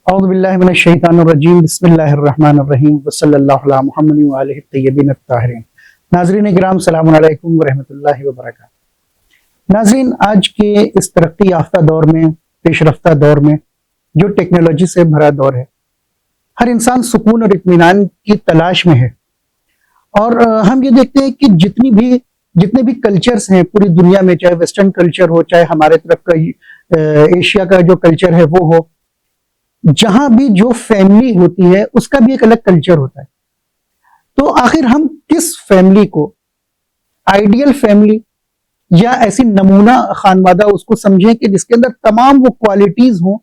اعوذ باللہ من الشیطان الرجیم بسم اللہ الرحمن الرحیم وصلی اللہ علی محمد وآلہ الطیبین الطاہرین۔ ناظرین کرام السلام علیکم ورحمۃ اللہ وبرکاتہ۔ ناظرین، آج کے اس ترقی یافتہ دور میں، پیش رفتہ دور میں، جو ٹیکنالوجی سے بھرا دور ہے، ہر انسان سکون اور اطمینان کی تلاش میں ہے۔ اور ہم یہ دیکھتے ہیں کہ جتنے بھی کلچرز ہیں پوری دنیا میں، چاہے ویسٹرن کلچر ہو، چاہے ہمارے طرف کا ایشیا کا جو کلچر ہے وہ ہو، جہاں بھی جو فیملی ہوتی ہے اس کا بھی ایک الگ کلچر ہوتا ہے۔ تو آخر ہم کس فیملی کو آئیڈیل فیملی یا ایسی نمونہ خانوادہ اس کو سمجھیں کہ جس کے اندر تمام وہ کوالٹیز ہوں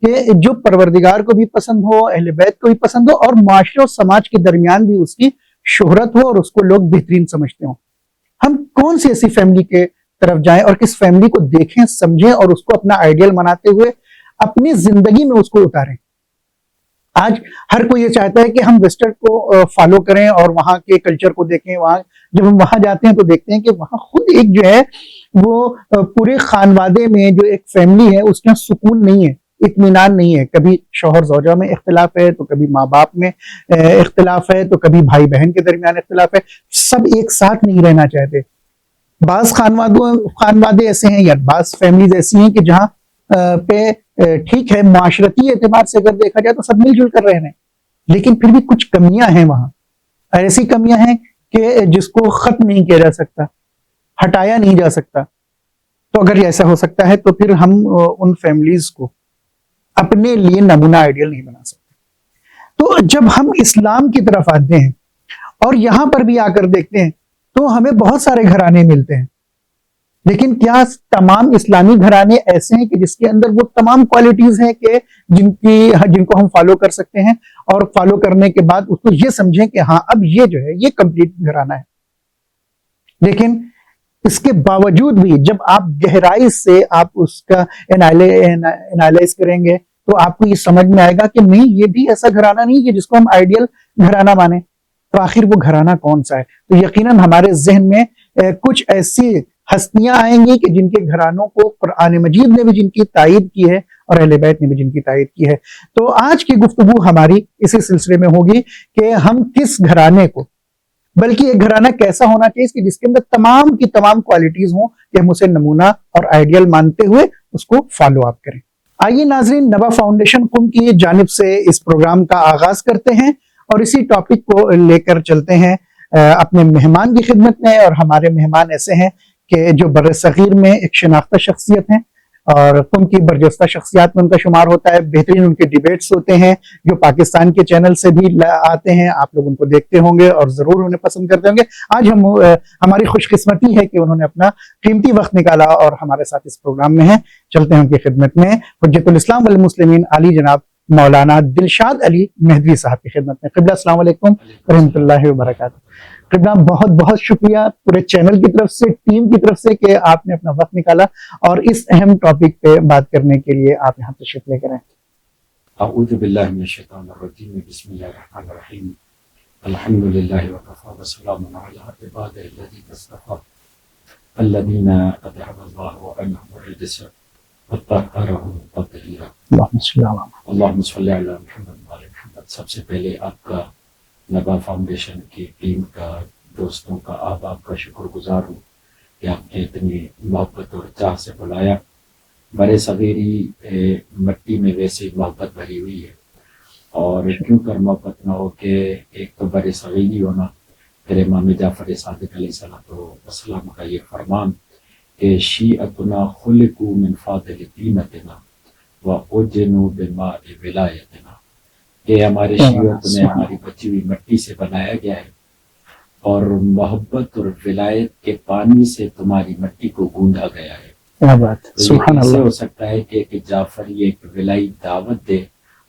کہ جو پروردگار کو بھی پسند ہو، اہل بیت کو بھی پسند ہو، اور معاشرے اور سماج کے درمیان بھی اس کی شہرت ہو اور اس کو لوگ بہترین سمجھتے ہوں۔ ہم کون سی ایسی فیملی کے طرف جائیں اور کس فیملی کو دیکھیں، سمجھیں اور اس کو اپنا آئیڈیل مناتے ہوئے اپنی زندگی میں اس کو اتاریں۔ آج ہر کوئی یہ چاہتا ہے کہ ہم ویسٹرن کو فالو کریں اور وہاں کے کلچر کو دیکھیں۔ جب ہم وہاں جاتے ہیں تو دیکھتے ہیں کہ وہاں خود ایک جو ہے وہ پورے خانوادے میں جو ایک فیملی ہے اس کے سکون نہیں ہے، اطمینان نہیں ہے۔ کبھی شوہر زوجہ میں اختلاف ہے، تو کبھی ماں باپ میں اختلاف ہے، تو کبھی بھائی بہن کے درمیان اختلاف ہے۔ سب ایک ساتھ نہیں رہنا چاہتے۔ بعض خانوادے ایسے ہیں یا بعض فیملیز ایسی ہیں کہ جہاں پہ ٹھیک ہے، معاشرتی اعتبار سے اگر دیکھا جائے تو سب مل جل کر رہ رہے ہیں، لیکن پھر بھی کچھ کمیاں ہیں وہاں، ایسی کمیاں ہیں کہ جس کو ختم نہیں کیا جا سکتا، ہٹایا نہیں جا سکتا۔ تو اگر ایسا ہو سکتا ہے تو پھر ہم ان فیملیز کو اپنے لیے نمونہ آئیڈیل نہیں بنا سکتے۔ تو جب ہم اسلام کی طرف آتے ہیں اور یہاں پر بھی آ کر دیکھتے ہیں تو ہمیں بہت سارے گھرانے ملتے ہیں، لیکن کیا تمام اسلامی گھرانے ایسے ہیں کہ جس کے اندر وہ تمام کوالٹیز ہیں کہ جن کو ہم فالو کر سکتے ہیں اور فالو کرنے کے بعد اس کو یہ سمجھیں کہ ہاں اب یہ جو ہے یہ کمپلیٹ گھرانہ ہے؟ لیکن اس کے باوجود بھی جب آپ گہرائی سے آپ اس کا انالائز کریں گے تو آپ کو یہ سمجھ میں آئے گا کہ نہیں، یہ بھی ایسا گھرانہ نہیں ہے جس کو ہم آئیڈیل گھرانہ مانیں۔ تو آخر وہ گھرانہ کون سا ہے؟ تو یقیناً ہمارے ذہن میں کچھ ایسی ہستیاں آئیں گی کہ جن کے گھرانوں کو قرآن مجید نے بھی جن کی تائید کی ہے اور اہل بیت نے بھی جن کی تائید کی ہے۔ تو آج کی گفتگو ہماری اسی سلسلے میں ہوگی کہ ہم کس گھرانے کو، بلکہ ایک گھرانہ کیسا ہونا چاہیے کہ جس کے اندر تمام کی تمام کوالٹیز ہوں کہ ہم اسے نمونہ اور آئیڈیل مانتے ہوئے اس کو فالو اپ کریں۔ آئیے ناظرین، نبا فاؤنڈیشن قم کی جانب سے اس پروگرام کا آغاز کرتے ہیں اور اسی ٹاپک کو لے کر چلتے ہیں اپنے مہمان کی خدمت میں۔ اور ہمارے مہمان ایسے ہیں کہ جو بر صغیر میں ایک شناختہ شخصیت ہیں اور قم کی برجستہ شخصیات میں ان کا شمار ہوتا ہے۔ بہترین ان کے ڈیبیٹس ہوتے ہیں جو پاکستان کے چینل سے بھی آتے ہیں، آپ لوگ ان کو دیکھتے ہوں گے اور ضرور انہیں پسند کرتے ہوں گے۔ آج ہماری خوش قسمتی ہے کہ انہوں نے اپنا قیمتی وقت نکالا اور ہمارے ساتھ اس پروگرام میں ہیں۔ چلتے ہیں ان کی خدمت میں۔ حجت الاسلام والمسلمین علی جناب مولانا دلشاد علی مہدوی صاحب کی خدمت میں۔ قبلہ السلام علیکم ورحمۃ اللہ وبرکاتہ۔ قبلہ بہت بہت شکریہ پورے چینل کی طرف سے، ٹیم کی طرف سے کہ آپ نے اپنا وقت نکالا اور اس اہم ٹاپک پہ بات کرنے کے لیے آپ یہاں تشریف لے کر آئے۔ اعوذ باللہ من الشیطان الرجیم، بسم اللہ الرحمن الرحیم، الحمد للہ وکفی وسلام علی عبادہ الذین اصطفی الذین اذہب اللہ عنہم الرجس وطہرہم تطہیرا۔ اللہم صلی علی محمد وعلی محمد۔ سب سے پہلے آپ کا، نبا فاؤنڈیشن کی ٹیم کا، دوستوں کا، آپ کا شکر گزار ہوں کہ آپ نے اتنی محبت اور چاہ سے بلایا۔ برے صغیری مٹی میں ویسے محبت بھری ہوئی ہے، اور کیوں کر محبت نہ ہو کہ ایک تو برے صغیری ہونا، پھر امام جعفر صادق علیہ السلام کا یہ فرمان کہ شیعتنا خلقوا من فاضل طینتنا وأجنوا بماء ولایتنا، کہ ہمارے شیعت میں ہماری بچی ہوئی مٹی سے بنایا گیا ہے اور محبت اور ولایت کے پانی سے تمہاری مٹی کو گوندا گیا ہے۔ سبحان ایسے اللہ۔ ہو سکتا ہے کہ جعفری ایک ولائی دعوت دے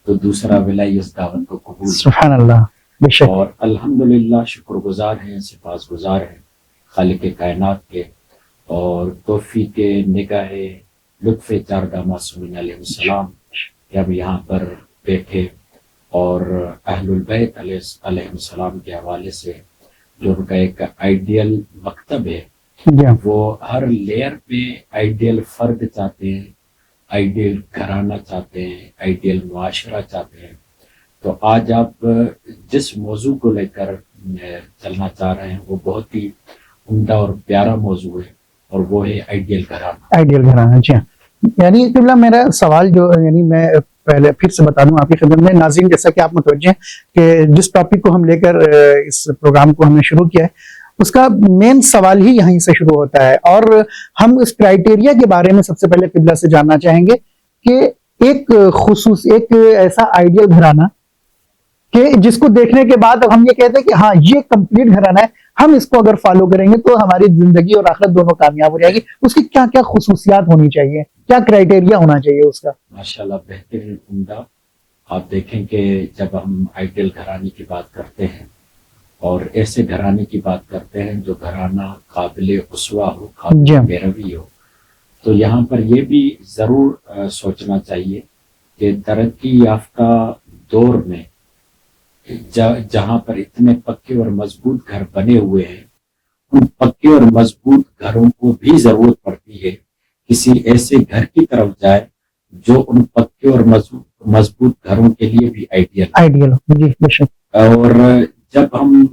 تو دوسرا ولائی اس دعوت کو قبول، سبحان اللہ، بے شک۔ اور الحمدللہ شکر گزار ہیں، سپاس گزار ہیں خالق کائنات کے، اور توفیق نگاہ لطف چاردہ معصومین علیہ السلام کہ اب یہاں پر بیٹھے اور اہل البیت علیہ السلام کے حوالے سے جو ان کا ایک آئیڈیل مکتب ہے، وہ ہر لیئر پہ آئیڈیل فرد چاہتے ہیں، آئیڈیل گھرانہ چاہتے ہیں، آئیڈیل معاشرہ چاہتے ہیں، تو آج آپ جس موضوع کو لے کر چلنا چاہ رہے ہیں وہ بہت ہی عمدہ اور پیارا موضوع ہے، اور وہ ہے آئیڈیل گھرانہ۔ آئیڈیل گھرانا، جی ہاں۔ یعنی قبلہ میرا سوال جو یعنی میں پہلے پھر سے بتا دوں آپ کی خدمت میں، ناظرین جیسا کہ آپ متوجہ ہیں کہ جس ٹاپک کو ہم لے کر اس پروگرام کو ہم نے شروع کیا ہے اس کا مین سوال ہی یہیں سے شروع ہوتا ہے، اور ہم اس کرائٹیریا کے بارے میں سب سے پہلے قبلہ سے جاننا چاہیں گے کہ ایک ایسا آئیڈیل گھرانہ کہ جس کو دیکھنے کے بعد اب ہم یہ کہتے ہیں کہ ہاں یہ کمپلیٹ گھرانہ ہے، ہم اس کو اگر فالو کریں گے تو ہماری زندگی اور آخرت دونوں کامیاب ہو جائے گی، اس کی کیا کیا خصوصیات ہونی چاہیے، کیا کرائٹیریا ہونا چاہیے اس کا؟ ماشاءاللہ، بہترین، عمدہ۔ آپ دیکھیں کہ جب ہم آئیڈیل گھرانے کی بات کرتے ہیں اور ایسے گھرانے کی بات کرتے ہیں جو گھرانہ قابل اسوہ ہو، قابل پیروی ہو، تو یہاں پر یہ بھی ضرور سوچنا چاہیے کہ ترقی یافتہ دور میں جہاں پر اتنے پکے اور مضبوط گھر بنے ہوئے ہیں، ان پکے اور مضبوط گھروں کو بھی ضرورت پڑتی ہے کسی ایسے گھر کی طرف جائے جو ان پکے اور مضبوط گھروں کے لیے بھی آئیڈیل ہو۔ جی بے شک۔ اور جب ہم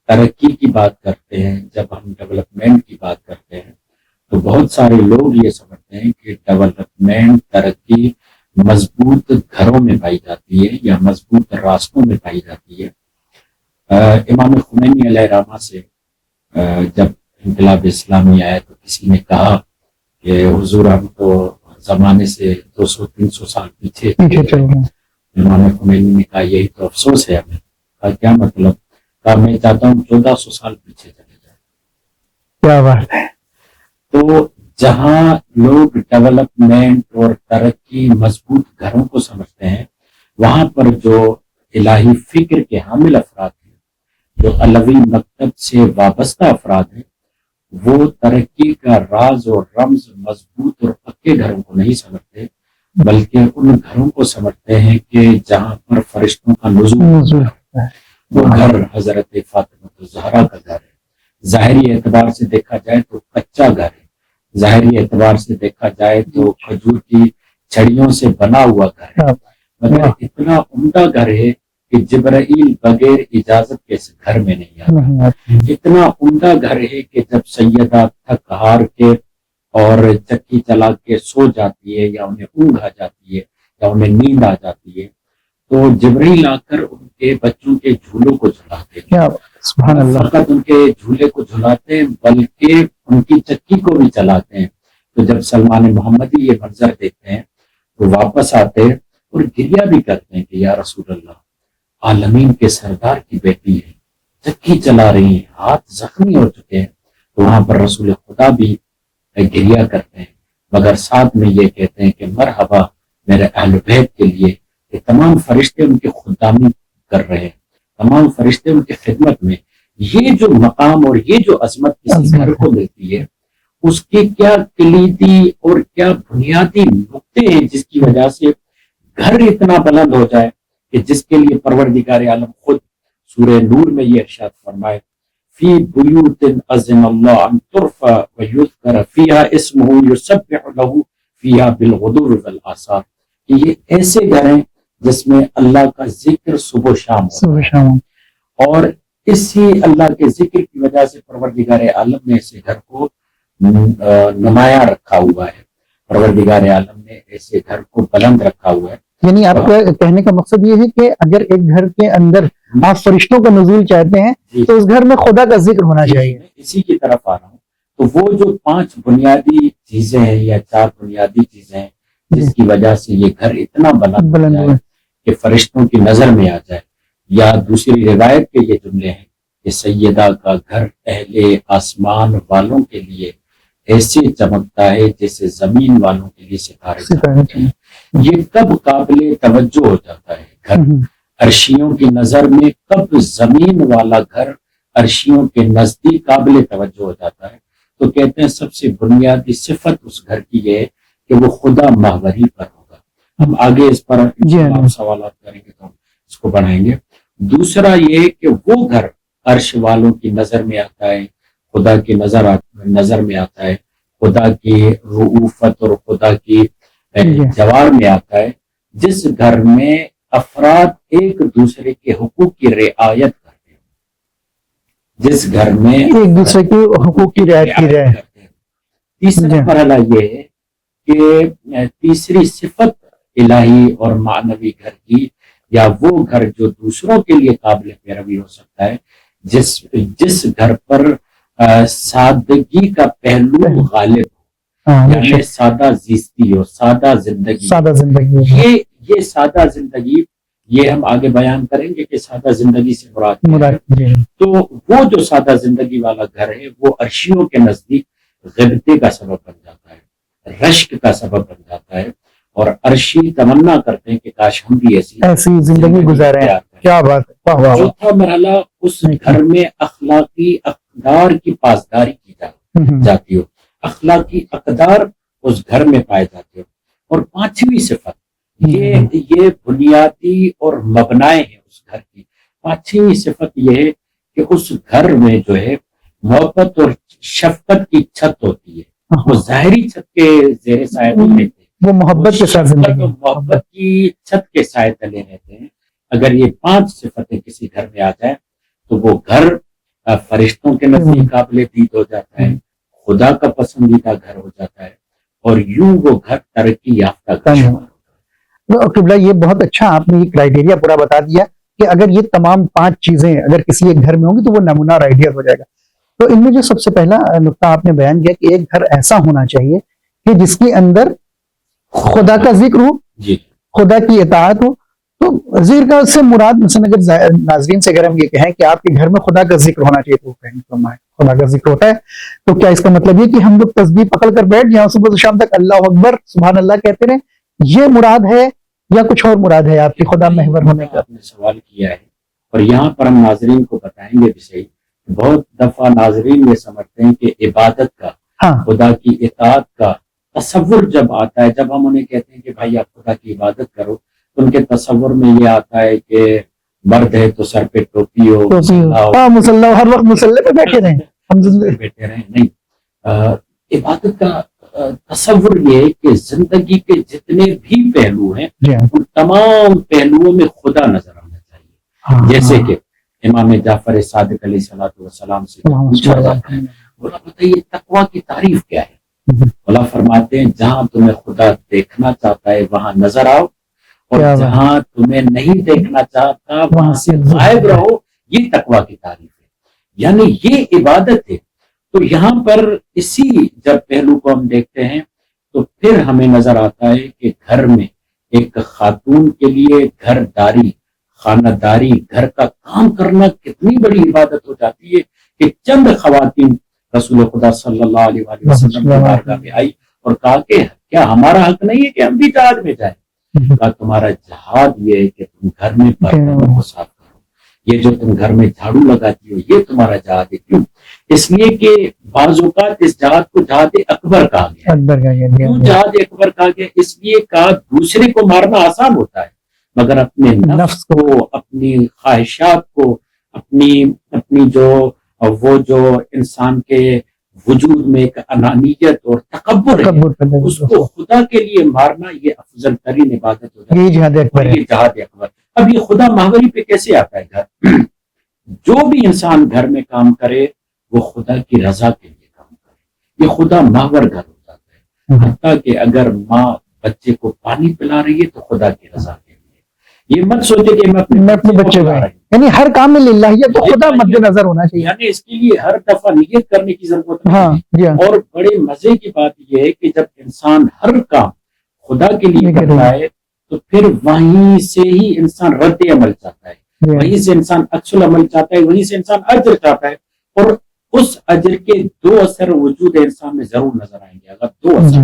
ترقی کی بات کرتے ہیں، جب ہم ڈیولپمنٹ کی بات کرتے ہیں، تو بہت سارے لوگ یہ سمجھتے ہیں کہ ڈیولپمنٹ، ترقی مضبوط گھروں میں پائی جاتی ہے یا مضبوط راستوں میں پائی جاتی ہے۔ امام خمینی علیہ الرحمہ سے جب انقلاب اسلامی آیا تو کسی نے کہا کہ حضور ہم تو زمانے سے 200-300 سال پیچھے چل رہے ہیں۔ امام خمینی نے کہا یہی تو افسوس ہے ہمیں۔ کہا کیا مطلب؟ کہا میں چاہتا ہوں 1400 سال پیچھے چلے جائیں۔ کیا بات ہے! تو جہاں لوگ ڈیولپمنٹ اور ترقی مضبوط گھروں کو سمجھتے ہیں، وہاں پر جو الہی فکر کے حامل افراد ہیں، جو علوی مکتب سے وابستہ افراد ہیں، وہ ترقی کا راز اور رمز مضبوط اور پکے گھروں کو نہیں سمجھتے، بلکہ ان گھروں کو سمجھتے ہیں کہ جہاں پر فرشتوں کا نزول ہے۔ وہ گھر حضرت فاطمہ الزہرا کا گھر ہے۔ ظاہری اعتبار سے دیکھا جائے تو کچا گھر ہے، ظاہری اعتبار سے دیکھا جائے تو کھجور کی چھڑیوں سے بنا ہوا گھر ہے، مگر اتنا عمدہ گھر ہے کہ جبرائیل بغیر اجازت کے اس گھر میں نہیں آتا۔ اتنا عمدہ گھر ہے کہ جب سیدہ تھک ہار کے اور چکی چلا کے سو جاتی ہے، یا انہیں اونگ آ جاتی ہے، یا انہیں نیند آ جاتی ہے، تو جبرائیل آ کر ان کے بچوں کے جھولوں کو جھلاتے ہیں۔ سبحان اللہ! فقط ان کے جھولے کو جھلاتے ہیں بلکہ ان کی چکی کو بھی چلاتے ہیں۔ تو جب سلمان محمدی یہ منظر دیکھتے ہیں تو واپس آتے ہیں اور گریہ بھی کرتے ہیں کہ یا رسول اللہ، عالمین کے سردار کی بیٹی ہے، چکی چلا رہی ہیں، ہاتھ زخمی ہو چکے ہیں۔ تو وہاں پر رسول خدا بھی گریہ کرتے ہیں، مگر ساتھ میں یہ کہتے ہیں کہ مرحبا میرے اہل بیت کے لیے، کہ تمام فرشتے ان کی خدامی کر رہے ہیں، تمام فرشتے ان کی خدمت میں۔ یہ جو مقام اور یہ جو عظمت کسی گھر کو ملتی ہے، اس کے کیا کلیدی اور کیا بنیادی نقطے ہیں جس کی وجہ سے گھر اتنا بلند ہو جائے کہ جس کے لیے پروردگار عالم خود سورہ نور میں یہ ارشاد فرمائے فی بیوت اذن اللہ ان ترفع ویذکر فیہا اسمہ یسبح لہ فیہا بالغدو والآصال، کہ یہ ایسے گھر ہیں جس میں اللہ کا ذکر صبح و شام، اور اسی اللہ کے ذکر کی وجہ سے پروردگار عالم نے ایسے گھر کو نمایاں رکھا ہوا ہے، پروردگار عالم نے ایسے گھر کو بلند رکھا ہوا ہے۔ یعنی آپ کا کہنے کا مقصد یہ ہے کہ اگر ایک گھر کے اندر آپ فرشتوں کا نزول چاہتے ہیں تو اس گھر میں خدا کا ذکر ہونا چاہیے۔ میں اسی کی طرف آ رہا ہوں۔ تو وہ جو 5 بنیادی چیزیں ہیں یا 4 بنیادی چیزیں ہیں جس کی وجہ سے یہ گھر اتنا بلند ہو جائے کہ فرشتوں کی نظر میں آ جائے، یا دوسری روایت کے یہ جملے ہیں کہ سیدہ کا گھر اہل آسمان والوں کے لیے ایسے چمکتا ہے جیسے زمین والوں کے لیے ستارے۔ یہ کب قابل توجہ ہو جاتا ہے گھر عرشیوں کی نظر میں، کب زمین والا گھر عرشیوں کے نزدیک قابل توجہ ہو جاتا ہے؟ تو کہتے ہیں سب سے بنیادی صفت اس گھر کی یہ ہے کہ وہ خدا ماہوری پر ہوگا۔ ہم آگے اس پر سوالات کریں گے تو ہم اس کو بڑھائیں گے۔ دوسرا یہ کہ وہ گھر عرش والوں کی نظر میں آتا ہے، خدا کی نظر میں آتا ہے، خدا کی رؤوفت اور خدا کی جوار میں آتا ہے جس گھر میں افراد ایک دوسرے کے حقوق کی رعایت کرتے ہیں، جس گھر میں ایک دوسرے کے حقوق کی رعایت کی جائے. کرتے ہیں. تیسرا مرحلہ یہ ہے کہ تیسری صفت الہی اور معنوی گھر کی، یا وہ گھر جو دوسروں کے لیے قابل پیروی ہو سکتا ہے، جس گھر پر سادگی کا پہلو غالب ہو، یعنی سادہ زیستی ہو، سادہ زندگی. یہ سادہ زندگی، یہ ہم آگے بیان کریں گے کہ سادہ زندگی سے مراد ہے. تو وہ جو سادہ زندگی والا گھر ہے وہ عرشیوں کے نزدیک غبطے کا سبب بن جاتا ہے، رشک کا سبب بن جاتا ہے، اور عرشی تمنا کرتے ہیں کہ کاش ہم بھی ایسی زندگی گزارے. کیا بات ہے. چوتھا مرحلہ اس گھر میں اخلاقی اقدار کی پاسداری کی جاتی ہو، اخلاقی اقدار اس گھر میں پائے جاتے ہو. اور پانچویں صفت، یہ بنیادی اور مبنائے ہیں اس گھر کی. پانچویں صفت یہ ہے کہ اس گھر میں جو ہے محبت اور شفقت کی چھت ہوتی ہے. وہ ظاہری چھت کے زیر سایہ نہیں رہتے، وہ محبت کے ساتھ زندگی، محبت کی چھت کے سائے تلے رہتے ہیں. اگر یہ 5 صفتیں کسی گھر میں آ جائیں تو وہ گھر فرشتوں کے نزدیک قابل دید ہو جاتا ہے، خدا کا پسندیدہ گھر ہو جاتا ہے، اور یوں وہ گھر ترقی یافتہ گھر ہوتا ہے. قبلہ یہ بہت اچھا آپ نے یہ کرائیٹیریا پورا بتا دیا کہ اگر یہ تمام 5 چیزیں اگر کسی ایک گھر میں ہوں گی تو وہ نمونہ اور آئیڈیل ہو جائے گا. تو ان میں جو سب سے پہلا نقطہ آپ نے بیان کیا کہ ایک گھر ایسا ہونا چاہیے کہ جس کے اندر خدا کا ذکر ہو، خدا کی اطاعت ہو. تو ذکر کا سے مراد مثلا اگر ناظرین سے اگر ہم یہ کہیں کہ آپ کے گھر میں خدا کا ذکر ہونا چاہیے تو خدا کا ذکر ہوتا ہے، تو کیا اس کا مطلب یہ کہ ہم لوگ تسبیح پکڑ کر بیٹھ جائیں صبح سے شام تک اللہ اکبر سبحان اللہ کہتے رہیں، یہ مراد ہے یا کچھ اور مراد ہے آپ کی خدا محور ہونے کا؟ آپ نے سوال کیا ہے، اور یہاں پر ہم ناظرین کو بتائیں گے بھی صحیح. بہت دفعہ ناظرین یہ سمجھتے ہیں کہ عبادت کا، خدا کی اطاعت کا تصور جب آتا ہے، جب ہم انہیں کہتے ہیں کہ بھائی آپ خدا کی عبادت کرو، تو ان کے تصور میں یہ آتا ہے کہ مرد ہے تو سر پہ ٹوپی ہو، مسلح ہر وقت مسلح پہ بیٹھے رہیں. نہیں، عبادت کا تصور یہ ہے کہ زندگی کے جتنے بھی پہلو ہیں ان تمام پہلوؤں میں خدا نظر آنا چاہیے. جیسے کہ امام جعفر صادق علیہ السلام سے پوچھا جاتا ہے، بولا بتائیے تقویٰ کی تعریف کیا ہے؟ بولا فرماتے ہیں جہاں تمہیں خدا دیکھنا چاہتا ہے وہاں نظر آؤ، اور جہاں تمہیں نہیں دیکھنا چاہتا وہاں سے غائب رہو. یہ تقویٰ کی تعریف ہے، یعنی یہ عبادت ہے. تو یہاں پر اسی جب پہلو کو ہم دیکھتے ہیں تو پھر ہمیں نظر آتا ہے کہ گھر میں ایک خاتون کے لیے گھر داری، خانہ داری، گھر کا کام کرنا کتنی بڑی عبادت ہو جاتی ہے کہ چند خواتین رسول خدا صلی اللہ علیہ وسلم کی بارگاہ میں آئی اور کہا کہ کیا ہمارا حق نہیں ہے کہ ہم بھی جہاد میں جائیں؟ کہا تمہارا جہاد یہ ہے کہ تم گھر میں برتنوں کو صاف کرو، یہ جو تم گھر میں جھاڑو لگاتی ہو یہ تمہارا جہاد ہے. کیوں؟ اس لیے کہ بعض اوقات اس جہاد کو جہاد اکبر کہا گیا. کیوں جہاد اکبر کہا گیا؟ اس لیے کہا دوسرے کو مارنا آسان ہوتا ہے، مگر اپنے نفس کو، اپنی خواہشات کو، اپنی جو انسان کے وجود میں ایک انانیت اور تکبر ہے، اس کو خدا کے لیے مارنا یہ افضل ترین عبادت ہو جاتی ہے. یہ جہاد اکبر. اب یہ خدا محوری پہ کیسے آتا ہے گھر؟ جو بھی انسان گھر میں کام کرے وہ خدا کی رضا کے لیے کام کرے، یہ خدا محور گھر ہو جاتا ہے. حتیٰ کہ اگر ماں بچے کو پانی پلا رہی ہے تو خدا کی رضا کے لیے. یہ مت سوچے کہ میں اپنے بچے کو، یعنی ہر کام میں للہیت تو خدا مد نظر ہونا چاہیے، یعنی اس کے لیے ہر دفعہ نیت کرنے کی ضرورت ہے. اور بڑے مزے کی بات یہ ہے کہ جب انسان ہر کام خدا کے لیے کرتا ہے تو پھر وہیں سے ہی انسان رد عمل چاہتا ہے، وہیں سے انسان عکس العمل چاہتا ہے، وہیں سے انسان اجر چاہتا ہے. اور اس اجر کے 2 اثر وجود انسان میں ضرور نظر آئیں گے. اگر 2 اثر،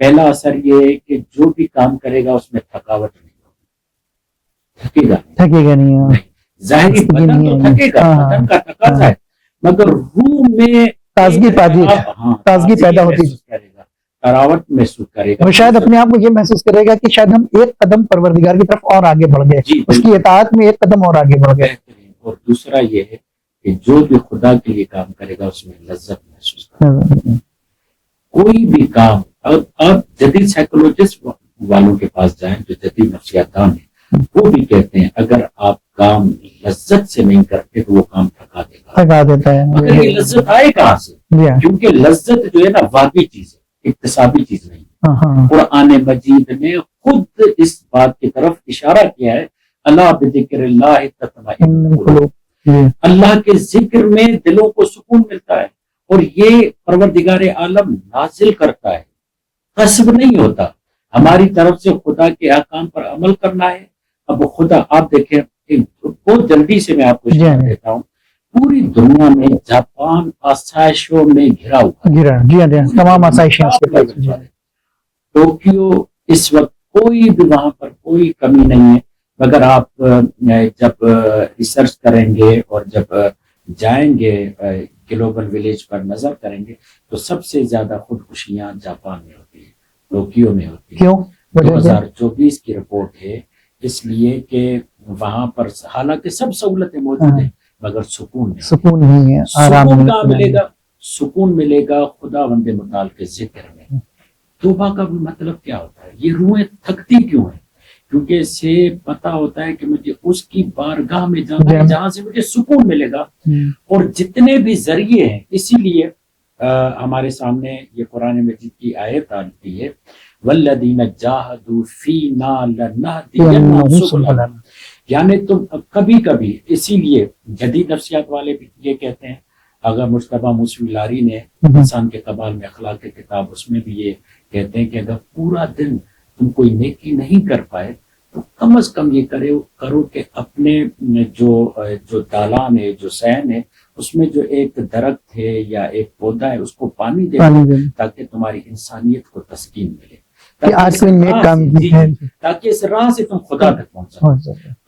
پہلا اثر یہ ہے کہ جو بھی کام کرے گا اس میں تھکاوٹ نہیں ہوگی، تھکے گا نہیں. ظاہری بدن تو تھکے گا، بدن کا تقاضا ہے، مگر روح میں تازگی پیدا ہوتی ہے، تراوٹ محسوس کرے گا. وہ شاید اپنے آپ کو یہ محسوس کرے گا کہ شاید ہم ایک قدم پروردگار کی طرف اور آگے بڑھ گئے، اس کی اطاعت میں ایک قدم اور آگے بڑھ گئے. اور دوسرا یہ ہے کہ جو بھی خدا کے لیے کام کرے گا اس میں لذت محسوس کرے گا. کوئی بھی کام، آپ جدید سائیکولوجسٹ والوں کے پاس جائیں جو جدید نفسیات دان ہیں، وہ بھی کہتے ہیں اگر آپ کام لذت سے نہیں کرتے تو وہ کام تھکا دے گا، تھکا دیتا ہے. مگر یہ لذت آئے کہاں سے؟ جی ہاں. کیونکہ لذت جو ہے نا واقعی چیز ہے، اکتسابی چیز نہیں. ہاں. قرآن مجید نے خود اس بات کی طرف اشارہ کیا ہے، اللہ بذکر اللہ تطمئن القلوب، اللہ کے ذکر میں دلوں کو سکون ملتا ہے، اور یہ پروردگار عالم نازل کرتا ہے، قصب نہیں ہوتا. ہماری طرف سے خدا کے احکام پر عمل کرنا ہے. اب خدا آپ دیکھیں بہت جلدی سے میں آپ کو اشارہ دیتا ہوں، پوری دنیا میں جاپان آسائشوں میں گھرا ہوا، جی ہاں تمام آسائشیں اس کے پاس. ٹوکیو اس وقت کوئی بھی وہاں پر کوئی کمی نہیں ہے، مگر آپ جب ریسرچ کریں گے اور جب جائیں گے گلوبل ولیج پر نظر کریں گے تو سب سے زیادہ خودکشیاں جاپان میں ہوتی ہیں، ٹوکیو میں ہوتی ہیں. کیوں؟ 2024 کی رپورٹ ہے، اس لیے کہ وہاں پر حالانکہ سب سہولتیں موجود ہیں مگر سکون نہیں ہے. سکون کہاں ملے گا؟ سکون ملے گا خدا بند متعال کے ذکر میں. توبہ کا بھی مطلب کیا ہوتا ہے؟ یہ روحیں تھکتی کیوں ہیں؟ کیونکہ اسے پتا ہوتا ہے کہ مجھے اس کی بارگاہ میں جانا ہے جہاں سے مجھے سکون ملے گا. اور جتنے بھی ذریعے ہیں، اسی لیے ہمارے سامنے یہ قرآن مجید کی آیت آتی ہے، والذین جاہدوا فینا لنہدینہم سبلنا. یعنی تم کبھی کبھی، اسی لیے جدید نفسیات والے بھی یہ کہتے ہیں، اگر مجتبیٰ موسوی لاری نے انسان کے قبال میں اخلاق کی کتاب، اس میں بھی یہ کہتے ہیں کہ اگر پورا دن تم کوئی نیکی نہیں کر پائے تو کم از کم یہ کرو کہ اپنے جو دالان ہے، جو صحن ہے، اس میں جو ایک درخت ہے یا ایک پودا ہے اس کو پانی دے تاکہ تمہاری انسانیت کو تسکین ملے، تاکہ اس راہ سے تم خدا تک پہنچ سکو.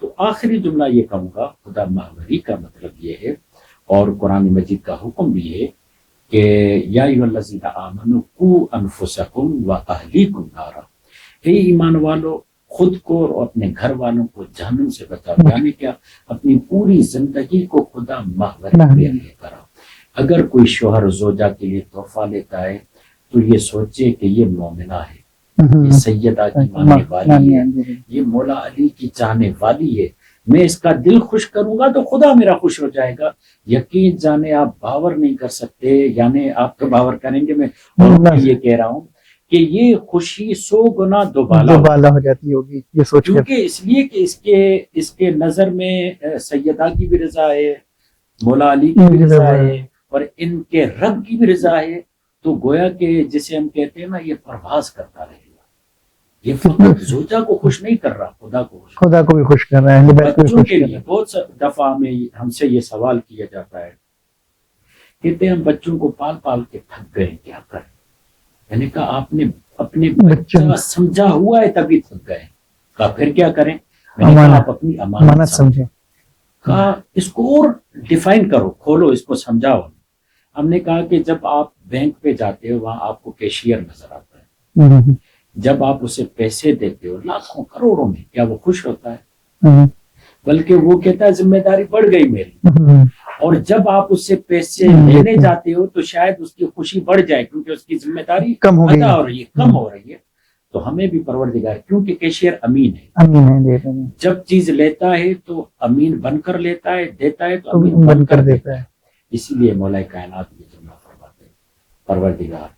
تو آخری جملہ یہ کہوں گا، خدا مہوری کا مطلب یہ ہے، اور قرآن مجید کا حکم بھی ہے کہ یا ایھا الذین آمنوا قوا انفسکم واہلیکم نارا. اے ایمان والو، خود کو اور اپنے گھر والوں کو جہنم سے بچاؤ. یعنی کیا؟ اپنی پوری زندگی کو خدا مہوری پہ لے کر آؤ. اگر کوئی شوہر زوجہ کے لیے تحفہ لیتا ہے تو یہ سوچے کہ یہ مومنہ ہے، یہ سیدہ کی ماننے والی ہے، یہ مولا علی کی چاہنے والی ہے، میں اس کا دل خوش کروں گا تو خدا میرا خوش ہو جائے گا. یقین جانے آپ باور نہیں کر سکتے، یعنی آپ تو باور کریں گے، میں یہ کہہ رہا ہوں کہ یہ خوشی 100 گنا دوبالا ہو جاتی ہوگی یہ سوچ کر. کیونکہ اس لیے کہ اس کے نظر میں سیدہ کی بھی رضا ہے، مولا علی کی بھی رضا ہے، اور ان کے رب کی بھی رضا ہے. تو گویا کہ جسے ہم کہتے ہیں نا، یہ پرواز کرتا رہے گا. یہ فقط زوجہ کو خوش نہیں کر رہا، خدا کو بھی خوش کر رہا ہے. بچوں کے لیے بہت دفعہ ہم سے یہ سوال کیا جاتا ہے، کہتے ہیں ہم بچوں کو پال پال کے تھک گئے، کیا کریں؟ میں نے کہا آپ نے اپنے بچہ سمجھا ہوا ہے تبھی تھک گئے. کہا پھر کیا کریں؟ میں نے کہا آپ اپنی امانت سمجھیں. کہا اس کو اور ڈیفائن کرو، کھولو اس کو، سمجھاؤ. ہم نے کہا کہ جب آپ بینک پہ جاتے ہو وہاں آپ کو کیشیئر نظر آتا ہے، جب آپ اسے پیسے دیتے ہو لاکھوں کروڑوں میں، کیا وہ خوش ہوتا ہے؟ بلکہ وہ کہتا ہے ذمہ داری بڑھ گئی میری. اور جب آپ اس سے پیسے لینے جاتے ہو تو شاید اس کی خوشی بڑھ جائے کیونکہ اس کی ذمہ داری کم ہو رہی ہے، کم ہو رہی ہے. تو ہمیں بھی پروردگار، کیونکہ کیشیئر امین ہے، جب چیز لیتا ہے تو امین بن کر لیتا ہے، دیتا ہے تو امین بن کر دیتا ہے. اسی لیے مولا کائنات یہ جملہ فرماتے ہیں، پروردگار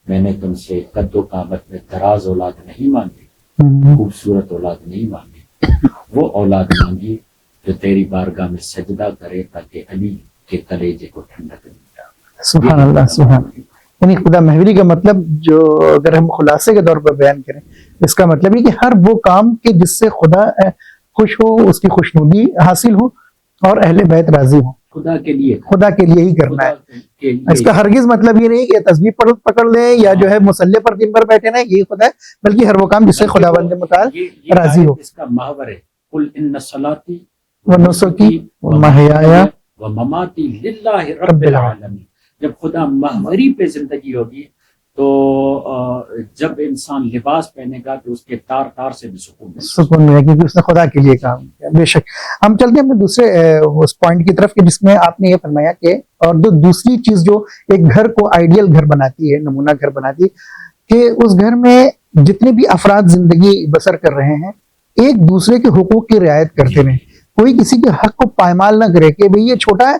میں نے تم سے قد و قامت میں دراز اولاد نہیں مانگی، خوبصورت اولاد نہیں مانگی، وہ اولاد مانگی جو تیری بارگاہ میں سجدہ کرے تاکہ علی کے کلیجے کو ٹھنڈک ملے. سبحان اللہ، سبحان اللہ. یعنی خدا مہوری کا مطلب جو اگر ہم خلاصے کے طور پر بیان کریں، اس کا مطلب یہ کہ ہر وہ کام کہ جس سے خدا خوش ہو، اس کی خوشنودی حاصل ہو اور اہل بیت راضی ہو، خدا کے لیے ہی کرنا ہے. اس کا ہرگز مطلب یہ نہیں کہ تسبیح پکڑ لیں یا جو ہے مصلی پر دن بھر بیٹھے نا، یہی خدا ہے، بلکہ ہر وہ کام جس سے خداوند متعال راضی ہو. اس کا محور ہے قل ان صلاتی ونسکی ومحیایا ومماتی للہ رب العالمین. جب خدا محوری پہ زندگی ہوگی تو جب انسان لباس پہنے گا تو اس کے تار تار سے بھی سکون ملے، کیونکہ اس نے خدا کے لیے کام کیا. بے شک. ہم چلتے ہیں اپنے دوسرے اس پوائنٹ کی طرف کہ جس میں آپ نے یہ فرمایا کہ اور دوسری چیز جو ایک گھر کو آئیڈیل گھر بناتی ہے، نمونہ گھر بناتی ہے، کہ اس گھر میں جتنے بھی افراد زندگی بسر کر رہے ہیں ایک دوسرے کے حقوق کی رعایت کرتے رہیں, کوئی کسی کے حق کو پائمال نہ کرے کہ بھئی یہ چھوٹا ہے,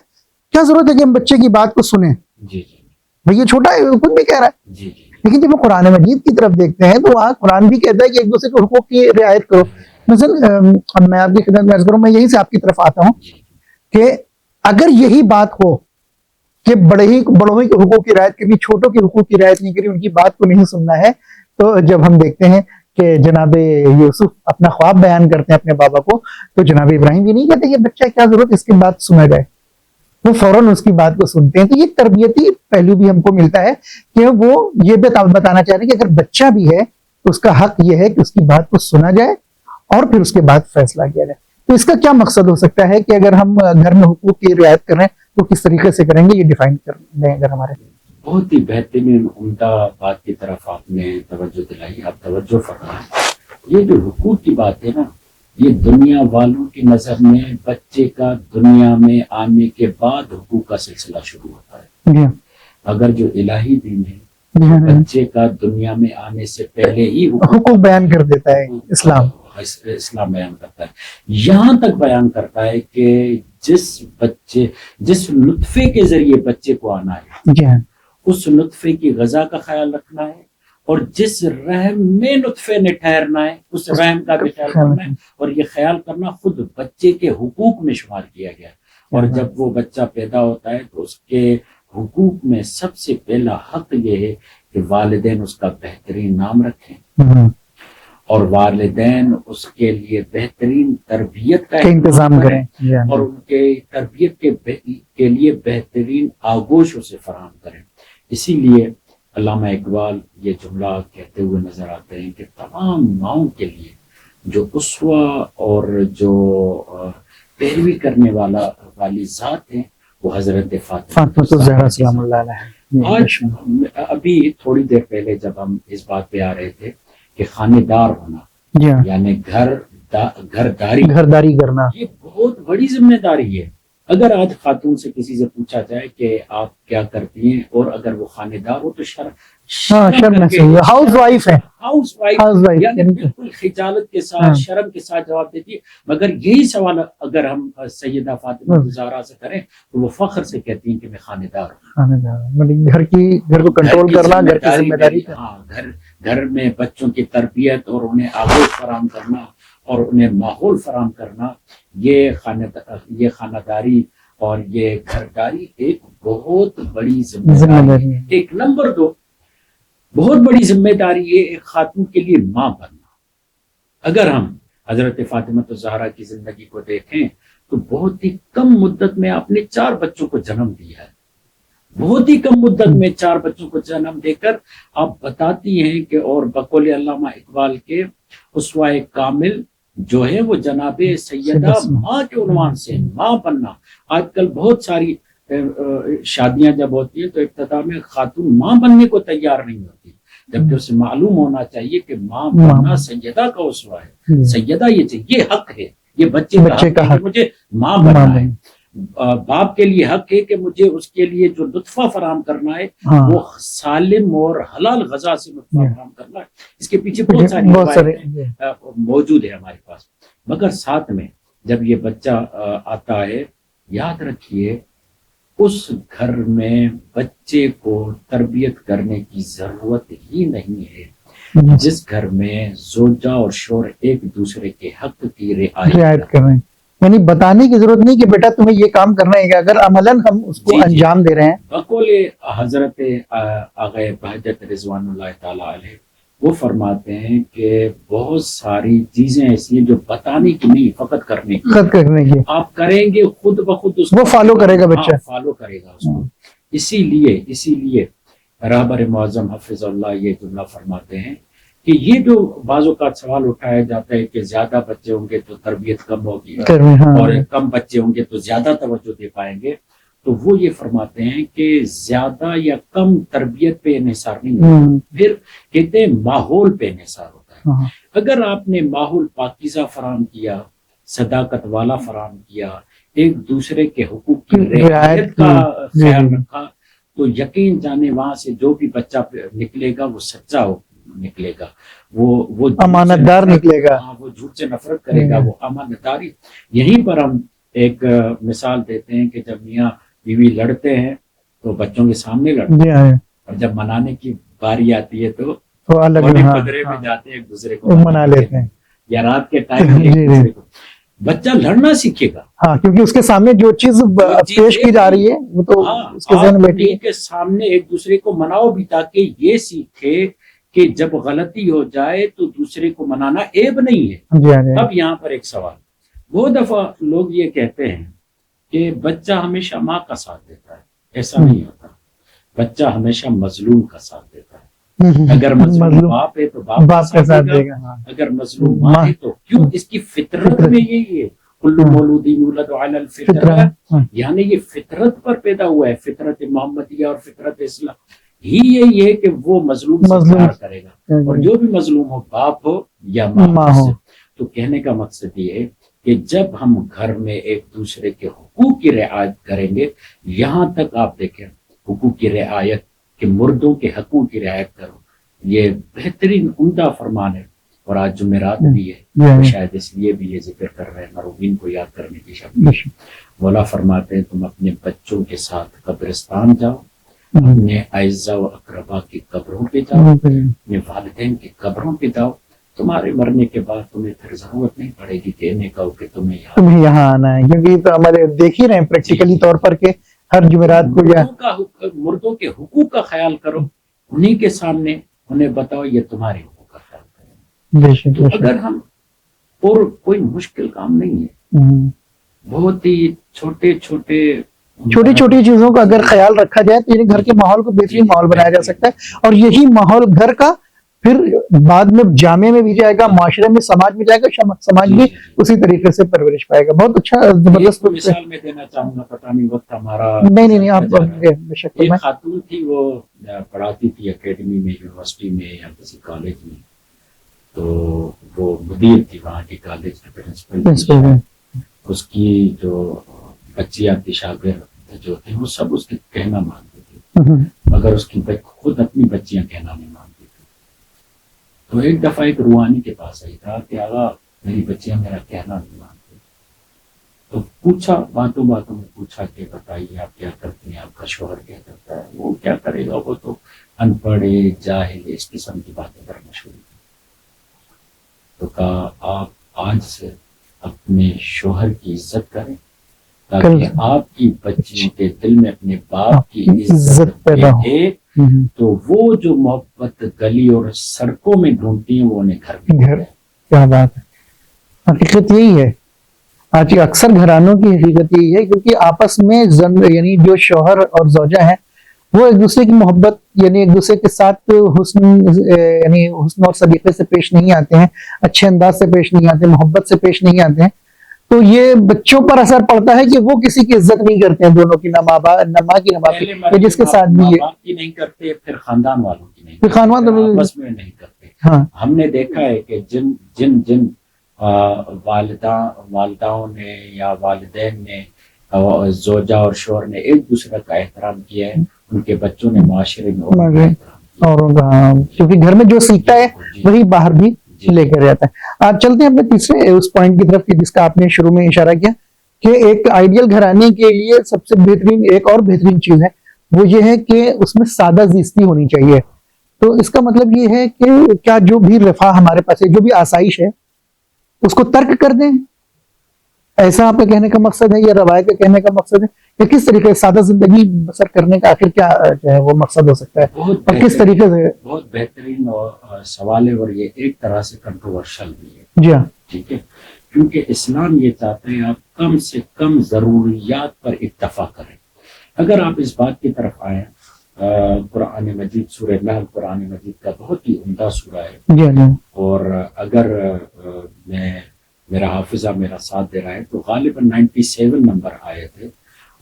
کیا ضرورت ہے کہ ہم بچے کی بات کو سنیں, جی جی بھئی یہ چھوٹا ہے, خود بھی کہہ رہا ہے. جی جی لیکن جب ہم قرآن مجید کی طرف دیکھتے ہیں تو وہاں قرآن بھی کہتا ہے کہ ایک دوسرے کے حقوق کی رعایت کرو. مثلا اب میں آپ کی خدمت میں عرض کروں, میں یہیں سے آپ کی طرف آتا ہوں کہ اگر یہی بات ہو کہ بڑوں کے حقوق کی رعایت کرنی, چھوٹوں کے حقوق کی رعایت نہیں کرنی, ان کی بات کو نہیں سننا ہے, تو جب ہم دیکھتے ہیں کہ جناب یوسف اپنا خواب بیان کرتے ہیں اپنے بابا کو, تو جناب ابراہیم بھی نہیں کہتے کہ بچہ کیا ضرورت اس کی بات سنا جائے, وہ فوراً اس کی بات کو سنتے ہیں. تو یہ تربیتی پہلو بھی ہم کو ملتا ہے کہ وہ یہ بتانا چاہ رہے ہیں کہ اگر بچہ بھی ہے تو اس کا حق یہ ہے کہ اس کی بات کو سنا جائے اور پھر اس کے بعد فیصلہ کیا جائے. تو اس کا کیا مقصد ہو سکتا ہے کہ اگر ہم گھر میں حقوق کی رعایت کر رہے ہیں تو کس طریقے سے کریں گے, یہ ڈیفائن کر دیں اگر ہمارے. بہت ہی بہترین عمدہ بات کی طرف آپ نے توجہ دلائی. آپ توجہ فرمائیں, یہ جو حقوق کی بات ہے نا, یہ دنیا والوں کی نظر میں بچے کا دنیا میں آنے کے بعد حقوق کا سلسلہ شروع ہوتا ہے. جی اگر جو الہی دین ہے جی بچے کا دنیا میں آنے سے پہلے ہی حقوق بیان کر دیتا ہے اسلام بیان کرتا ہے. یہاں تک بیان کرتا ہے کہ جس نطفے کے ذریعے بچے کو آنا ہے, جی ہاں, اس نطفے کی غذا کا خیال رکھنا ہے, اور جس رحم میں نطفے نے ٹھہرنا ہے اس رحم کا بھی خیال کرنا ہے. اور یہ خیال کرنا خود بچے کے حقوق میں شمار کیا گیا ہے. اور جب وہ بچہ پیدا ہوتا ہے تو اس کے حقوق میں سب سے پہلا حق یہ ہے کہ والدین اس کا بہترین نام رکھیں, اور والدین اس کے لیے بہترین تربیت کا انتظام کریں, اور ان کے تربیت کے لیے بہترین آغوش اسے فراہم کریں. اسی لیے علامہ اقبال یہ جملہ کہتے ہوئے نظر آتے ہیں کہ تمام ماؤں کے لیے جو اسوہ اور جو پیروی کرنے والی ذات ہیں وہ حضرت فاطمہ الزہرا سلام اللہ علیہ. آج ابھی تھوڑی دیر پہلے جب ہم اس بات پہ آ رہے تھے کہ خانے دار ہونا یعنی گھرداری کرنا, یہ بہت بڑی ذمہ داری ہے. اگر آج خاتون سے کسی سے پوچھا جائے کہ آپ کیا کرتی ہیں, اور اگر وہ خانے دار ہو تو ہاؤس وائف ہے, ہاؤس وائف یعنی بالکل خجالت کے ساتھ شرم کے ساتھ جواب دیتی ہے. مگر یہی سوال اگر ہم سیدہ فاطمہ الزہرا سے کریں تو وہ فخر سے کہتی ہیں کہ میں خانے دار ہوں. گھر کو کنٹرول کرنا, گھر کی ذمہ داری, ہاں, گھر میں بچوں کی تربیت اور انہیں آغوش فراہم کرنا اور انہیں ماحول فراہم کرنا, یہ خانہ داری اور یہ گھرداری ایک بہت بڑی ذمہ داری ہے. ایک نمبر 2 بہت بڑی ذمہ داری ہے ایک خاتون کے لیے ماں بننا. اگر ہم حضرت فاطمہ الزہرا کی زندگی کو دیکھیں تو بہت ہی کم مدت میں آپ نے 4 بچوں کو جنم دیا ہے. بہت ہی کم مدت میں 4 بچوں کو جنم دے کر آپ بتاتی ہیں کہ, اور بقول علامہ اقبال کے اسوہ کامل جو ہے وہ جناب سیدہ ماں کے عنوان سے ماں بننا. آج کل بہت ساری شادیاں جب ہوتی ہیں تو ابتدا میں خاتون ماں بننے کو تیار نہیں ہوتی, جبکہ اسے معلوم ہونا چاہیے کہ ماں بننا سیدہ کا اسوہ ہے. سیدہ یہ حق ہے, یہ بچے کا حق مجھے ماں بننا ہے. باپ کے لیے حق ہے کہ مجھے اس کے لیے جو نطفہ فراہم کرنا ہے وہ سالم اور حلال غذا سے نطفہ فراہم کرنا ہے. اس کے پیچھے بہت ساری موجود ہے ہمارے پاس. مگر ساتھ میں جب یہ بچہ آتا ہے, یاد رکھیے اس گھر میں بچے کو تربیت کرنے کی ضرورت ہی نہیں ہے جس گھر میں زوجہ اور شوہر ایک دوسرے کے حق کی رعایت کر رہے ہیں. یعنی بتانے کی ضرورت نہیں کہ بیٹا تمہیں یہ کام کرنا ہے, اگر عملاً ہم اس کو انجام دے رہے ہیں. بقول حضرت آغا بہجت رضوان اللہ تعالی علیہ وہ فرماتے ہیں کہ بہت ساری چیزیں ایسی ہیں جو بتانے کی نہیں, فقط کرنے کی. آپ کریں گے خود بخود اس وہ فالو کرے گا, بچہ فالو کرے گا اس کو. اسی لیے رہبر معظم حفظ اللہ یہ جملہ فرماتے ہیں کہ یہ جو بعض اوقات سوال اٹھایا جاتا ہے کہ زیادہ بچے ہوں گے تو تربیت کم ہوگی اور کم بچے ہوں گے تو زیادہ توجہ دے پائیں گے, تو وہ یہ فرماتے ہیں کہ زیادہ یا کم تربیت پہ انحصار نہیں ہوتا, پھر کہتے ہیں ماحول پہ انحصار ہوتا ہے. اگر آپ نے ماحول پاکیزہ فراہم کیا, صداقت والا فراہم کیا, ایک دوسرے کے حقوق کی رعایت کا خیال رکھا, تو یقین جانے وہاں سے جو بھی بچہ نکلے گا وہ سچا ہو, نکلے گا، وہ امانت دار نکلے گا، ہاں وہ جھوٹ سے نفرت کرے گا، وہ امانت داری. یہیں پر ہم ایک مثال دیتے ہیں کہ جب میاں بیوی لڑتے ہیں تو بچوں کے سامنے لڑتے ہیں، اور جب منانے کی باری آتی ہے تو الگ پدرے میں جاتے ہیں ایک دوسرے کو منا لیتے ہیں، یا رات کے ٹائم میں ایک دوسرے کو. بچہ لڑنا سیکھے گا، ہاں کیونکہ اس کے سامنے جو چیز پیش کی جا رہی ہے وہ تو اس کے ذہن میں بیٹھی ہے. کے سامنے ایک دوسرے کو مناؤ بھی تاکہ یہ سیکھے کہ جب غلطی ہو جائے تو دوسرے کو منانا عیب نہیں ہے. جی ہاں. اب یہاں پر ایک سوال، بہت دفعہ لوگ یہ کہتے ہیں کہ بچہ ہمیشہ ماں کا ساتھ دیتا ہے. ایسا نہیں ہوتا، بچہ ہمیشہ مظلوم کا ساتھ دیتا ہے. اگر مظلوم باپ ہے تو باپ کا ساتھ دے گا، اگر مظلوم ماں ہے تو کیوں؟ اس کی فطرت میں یہی ہے، کل مولود یولد علی الفطرہ، یعنی یہ فطرت پر پیدا ہوا ہے، فطرت محمدیہ اور فطرت اسلام ہی یہی ہے کہ وہ مظلوم سے پیار کرے گا، اور جو بھی مظلوم ہو باپ ہو یا ماں ہو. تو کہنے کا مقصد یہ ہے کہ جب ہم گھر میں ایک دوسرے کے حقوق کی رعایت کریں گے، یہاں تک آپ دیکھیں حقوق کی رعایت کہ مردوں کے حقوق کی رعایت کرو، یہ بہترین عمدہ فرمان ہے. اور آج جمعرات بھی ہے تو شاید اس لیے بھی یہ ذکر کر رہے ہیں، مرحومین کو یاد کرنے کی شکل. مولا فرماتے ہیں تم اپنے بچوں کے ساتھ قبرستان جاؤ، اپنے اعزاء و اقربا کی قبروں پہ جاؤ، اپنے والدین کی قبروں پہ جاؤ. تمہارے مرنے کے بعد تمہیں پھر ضرورت نہیں پڑے گی کہنے کا کہ تمہیں یہاں آنا ہے، کیونکہ تو ہمارے دیکھ ہی رہے ہیں پریکٹیکلی طور پر کہ ہر جمعرات کو مردوں کے حقوق کا خیال کرو، انہیں کے سامنے انہیں بتاؤ یہ تمہارے حقوق کا خیال کریں. تو اگر ہم، اور کوئی مشکل کام نہیں ہے، بہت ہی چھوٹی چھوٹی چیزوں کا اگر خیال رکھا جائے تو یعنی گھر کے ماحول کو بہترین ماحول بنایا جا سکتا ہے. اور یہی ماحول گھر کا پھر بعد میں جامع میں بھی جائے گا، معاشرے میں، سماج میں جائے گا، سماج بھی اسی طریقے سے پرورش پائے گا. بہت اچھا زبردست مثال میں دینا چاہوں گا، پتہ نہیں وقت ہمارا نہیں آپ بے شک. ایک خاتون تھی، وہ پڑھاتی تھی اکیڈمی میں، یونیورسٹی میں یا کسی کالج میں، تو وہ مدیر تھی وہاں کی کالج کی پرنسپل. اس کی جو بچیاں تھی، شاگرد جو تھے، وہ سب اس کے کہنا مانتے تھے، مگر اس کی خود اپنی بچیاں کہنا نہیں مانتی تھی. تو ایک دفعہ ایک روحانی کے پاس آئی، کہا کہ آغا میری بچیاں میرا کہنا نہیں مانتی. تو پوچھا، باتوں میں پوچھا کہ بتائیے آپ کیا کرتے ہیں، آپ کا شوہر کیا کرتا ہے؟ وہ کیا کرے گا، وہ تو ان پڑھ ہے، جاہل ہے، اس قسم کی باتیں کرنا شروع کی. تو کہا آپ آج سے اپنے شوہر کی عزت کریں تاکہ آپ کی بچیوں کے دل میں اپنے باپ کی عزت پیدا ہو، تو وہ جو محبت گلی اور سڑکوں میں ڈھونڈتی ہیں وہ انہیں گھر میں. کیا بات ہے، حقیقت یہی ہے. آج اکثر گھرانوں کی حقیقت یہی ہے، کیونکہ آپس میں یعنی جو شوہر اور زوجہ ہیں وہ ایک دوسرے کی محبت، یعنی ایک دوسرے کے ساتھ حسن اور سلیقے سے پیش نہیں آتے ہیں، اچھے انداز سے پیش نہیں آتے، محبت سے پیش نہیں آتے ہیں. تو یہ بچوں پر اثر پڑتا ہے کہ وہ کسی کی عزت نہیں کرتے ہیں، دونوں کی، نہ ماں کی نہ باپ کی، جس کے ساتھ بھی کی نہیں کرتے، پھر خاندان والوں کی نہیں، پھر خاندان آپس میں نہیں کرتے. ہم نے دیکھا ہے کہ جن والداؤں نے یا والدین نے، زوجہ اور شوہر نے ایک دوسرے کا احترام کیا ہے، ان کے بچوں نے معاشرے میں اور کیونکہ گھر میں جو سیکھتا ہے وہی باہر بھی لے کر جاتا ہے. آج چلتے ہیں اپنے تیسرے اس پوائنٹ کی طرف جس کا آپ نے شروع میں اشارہ کیا کہ ایک آئیڈیل گھرانے کے لیے سب سے بہترین، ایک اور بہترین چیز ہے وہ یہ ہے کہ اس میں سادہ زیستی ہونی چاہیے. تو اس کا مطلب یہ ہے کہ کیا جو بھی رفاہ ہمارے پاس ہے، جو بھی آسائش ہے، اس کو ترک کر دیں، ایسا آپ کا کہنے کا مقصد ہے یا روایت کا کہنے کا مقصد ہے، یا کس طریقے سے سادہ زندگی بسر کرنے کا آخر کیا جو ہے وہ مقصد ہو سکتا ہے، اور کس طریقے سے؟ بہت بہترین سوال ہے، اور یہ ایک طرح سے کنٹروورشل بھی ہے. جی ہاں، ٹھیک ہے، کیونکہ اسلام یہ چاہتے ہیں آپ کم سے کم ضروریات پر اکتفا کریں. اگر آپ اس بات کی طرف آئیں، قرآن مجید سورہ نحل قرآن مجید کا بہت ہی عمدہ سورہ ہے، اور اگر میرا حافظہ میرا ساتھ دے رہا ہے تو غالباً 97 نمبر آیت ہے.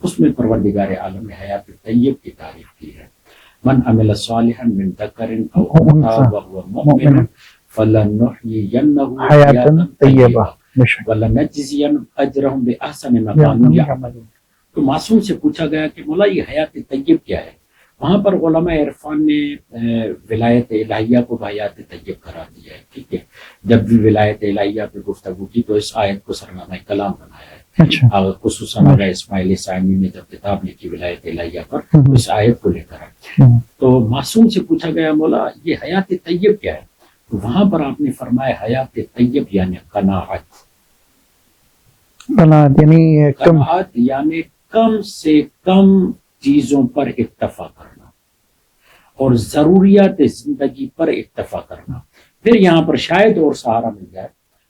اس میں پروردگار عالم نے حیات طیب کی تعریف کی ہے. من عمل صالحا من ذکر او انثى وهو مؤمن فلنحيينه حیاتا طیبہ ولنجزینهم اجرهم باحسن ما كانوا يعملون. تو معصوم سے پوچھا گیا کہ مولا یہ حیات طیب کیا ہے؟ وہاں پر علماء عرفان نے ولایت الہیہ کو بحیات طیب قرار دیا ہے. ٹھیک ہے, جب بھی ولایت الہیہ پہ گفتگو کی تو اس آیت کو سرنامہ کلام بنایا ہے. اچھا خصوصاً اگر اسماعیل ثانی نے جب کتاب لکھی ولایت الہیہ پر تو اس آیت کو لے کر آئے. تو معصوم سے پوچھا گیا مولا یہ حیات طیب کیا ہے؟ تو وہاں پر آپ نے فرمایا حیات طیب یعنی قناعت. قناعت یعنی کم قناعت یعنی کم سے کم چیزوں پر اکتفا کرنا اور ضروریات زندگی پر اکتفا کرنا. پھر یہاں پر شاید اور سہارا مل جائے.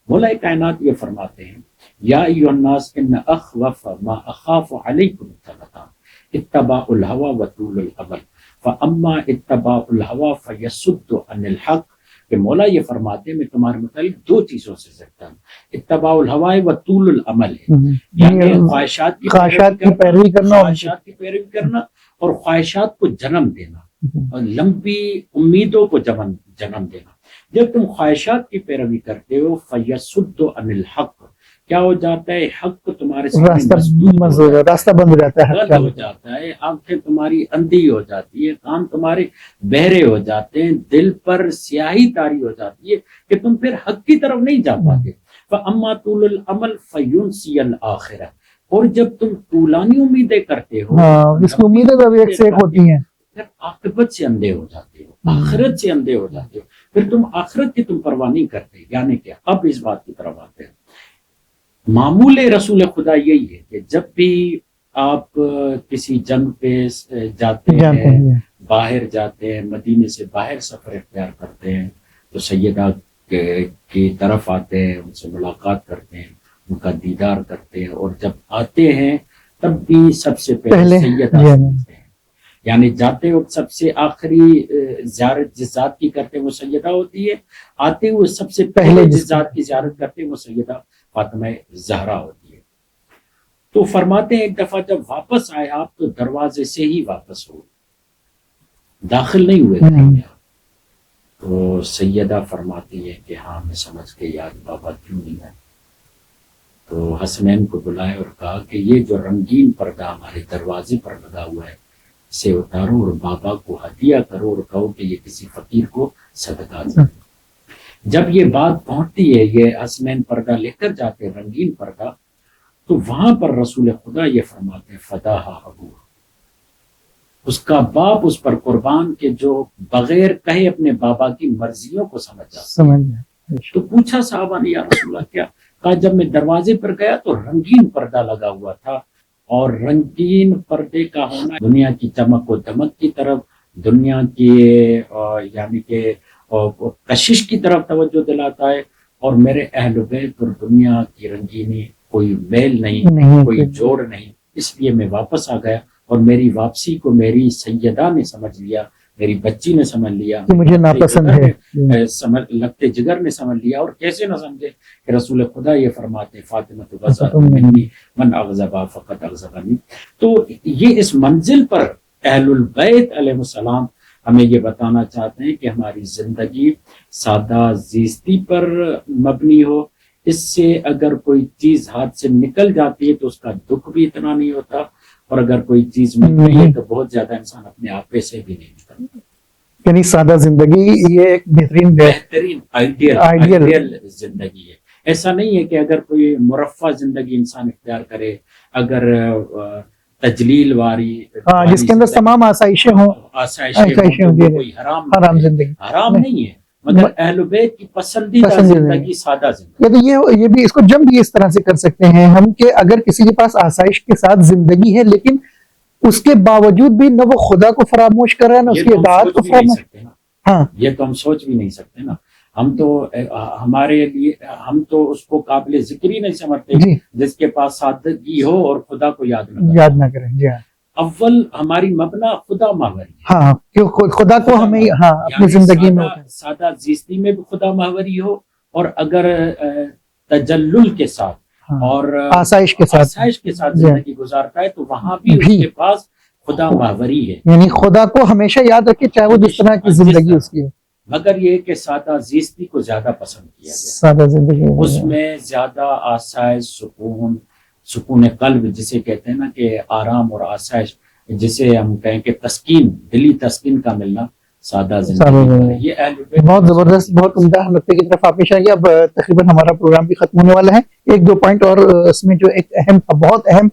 مولا کائنات یہ فرماتے ہیں یا ایھا الناس ان اخوف ما اخاف علیکم الثقلان اتباع الہوی وطول الامل فاما اتباع الہوی فیصد عن الحق. کہ مولا یہ فرماتے ہیں میں تمہارے متعلق دو چیزوں سے ڈرتا ہوں, اتباع الہوی وطول الامل ہے یعنی خواہشات کی پیروی کرنا خواہشات کی پیروی کرنا اور خواہشات کو جنم دینا اور لمبی امیدوں کو جنم دینا. جب تم خواہشات کی پیروی کرتے ہو فیصد عن الحق, کیا ہو جاتا ہے حق تمہارے راستہ بند ہو جاتا ہے, بند ہو جاتا ہے, آنکھیں تمہاری اندھی ہو جاتی ہے, کان تمہارے بہرے ہو جاتے ہیں, دل پر سیاہی طاری ہو جاتی ہے کہ تم پھر حق کی طرف نہیں جا پاتے. فاما طول الامل فینسی الاخرہ, اور جب تم طولانی امیدیں کرتے ہو اس کی امیدیں بھی ایک سے ایک ہوتی ہیں پھر عاقبت سے اندھے ہو جاتے ہو, آخرت سے اندھے ہو جاتے ہو, پھر تم آخرت کی تم پرواہ نہیں کرتے. یعنی کہ اب اس بات کی طرف آتے ہیں. معمول رسول خدا یہی ہے کہ جب بھی آپ کسی جنگ پہ جاتے ہیں, باہر جاتے ہیں, مدینے سے باہر سفر اختیار کرتے ہیں تو سیدہ کی طرف آتے ہیں, ان سے ملاقات کرتے ہیں, ان کا دیدار کرتے ہیں, اور جب آتے ہیں تب بھی سب سے پہلے سیدہ کرتے ہیں. یعنی جاتے وقت سب سے آخری زیارت جس ذات کی کرتے ہیں وہ سیدہ ہوتی ہے, آتے ہوئے سب سے پہلے جس ذات کی زیارت کرتے ہیں وہ سیدہ فاطمہ زہرا ہوتی ہے. تو فرماتے ہیں ایک دفعہ جب واپس آئے آپ تو دروازے سے ہی واپس ہو, داخل نہیں ہوئے. تو سیدہ فرماتی ہے کہ ہاں میں سمجھ کے یاد بابا کیوں نہیں ہے. تو حسنین کو بلائے اور کہا کہ یہ جو رنگین پردہ ہمارے دروازے پر لگا ہوا ہے اسے اتارو اور بابا کو ہدیہ کرو اور کہو کہ یہ کسی فقیر کو صدقہ دو. جب یہ بات پہنچتی ہے, یہ حسنین پردہ لے کر جاتے رنگین پردہ, تو وہاں پر رسول خدا یہ فرماتے ہیں فداہا ابو, اس کا باپ اس پر قربان کہ جو بغیر کہے اپنے بابا کی مرضیوں کو سمجھ جاتا. تو پوچھا صحابہ نے یا رسول اللہ کیا؟ کہا جب میں دروازے پر گیا تو رنگین پردہ لگا ہوا تھا, اور رنگین پردے کا ہونا دنیا کی چمک و دمک کی طرف, دنیا کی یعنی کہ کشش کی طرف توجہ دلاتا ہے, اور میرے اہل بیت اور دنیا کی رنگینی کوئی میل نہیں, کوئی جوڑ نہیں. اس لیے میں واپس آ گیا, اور میری واپسی کو میری سیدہ نے سمجھ لیا, میری بچی نے سمجھ لیا, مجھے ناپسند ہے, لگتے جگر نے سمجھ لیا. اور کیسے نہ سمجھے کہ رسول خدا یہ فرماتے فاطمہ بضعۃ منی من اغضب فقط اغضبنی. تو یہ اس منزل پر اہل البیت علیہ السلام ہمیں یہ بتانا چاہتے ہیں کہ ہماری زندگی سادہ زیستی پر مبنی ہو. اس سے اگر کوئی چیز ہاتھ سے نکل جاتی ہے تو اس کا دکھ بھی اتنا نہیں ہوتا, اور اگر کوئی چیز ملتی ہے تو بہت زیادہ انسان اپنے آپے سے بھی نہیں نکلتا. یعنی سادہ زندگی یہ ایک بہترین آئیڈیل زندگی ہے. ایسا نہیں ہے کہ اگر کوئی مرفہ زندگی انسان اختیار کرے, اگر تجلیل واری جس کے اندر تمام آسائشیں ہوں, کوئی حرام زندگی حرام نہیں ہے, مگر اہل بیت کی پسندیدہ زندگی سادہ زندگی. یہ بھی اس کو جم بھی اس طرح سے کر سکتے ہیں ہم کہ اگر کسی کے پاس آسائش کے ساتھ زندگی ہے لیکن اس کے باوجود بھی نہ وہ خدا کو فراموش کر رہا ہے نہ اس کی اطاعت کو فراموش. ہاں یہ تو ہم سوچ بھی نہیں سکتے نا. ہم تو ہمارے لیے ہم تو اس کو قابل ذکر ہی نہیں سمجھتے جس کے پاس سادگی ہو اور خدا کو یاد نہ کرے. جی ہاں, اول ہماری مبنا خدا محوری. ہاں خدا کو ہمیں اپنی زندگی میں سادہ زیستی میں بھی خدا محوری ہو, اور اگر تجلل کے ساتھ اور آسائش کے ساتھ زندگی گزارتا ہے تو وہاں بھی اس کے پاس خدا محوری ہے. یعنی خدا کو ہمیشہ یاد رکھے چاہے وہ جس طرح کی زندگی اس کی ہو, مگر یہ کہ سادہ زیستی کو زیادہ پسند کیا گیا. سادہ زندگی اس میں زیادہ آسائش, سکون قلب جسے کہتے ہیں نا کہ آرام اور آسائش جسے ہم کہیں کہ تسکین، دلی تسکین کا ملنا سادہ زندگی کا ہے۔ یہ اہل بیت بہت زبردست، بہت عمدہ نقطے کی طرف آپ نے اشارہ کیا۔ اب تقریباً ہمارا پروگرام بھی ختم ہونے والا ہے، ایک دو پوائنٹ اور اس میں جو ایک اہم، بہت اہم،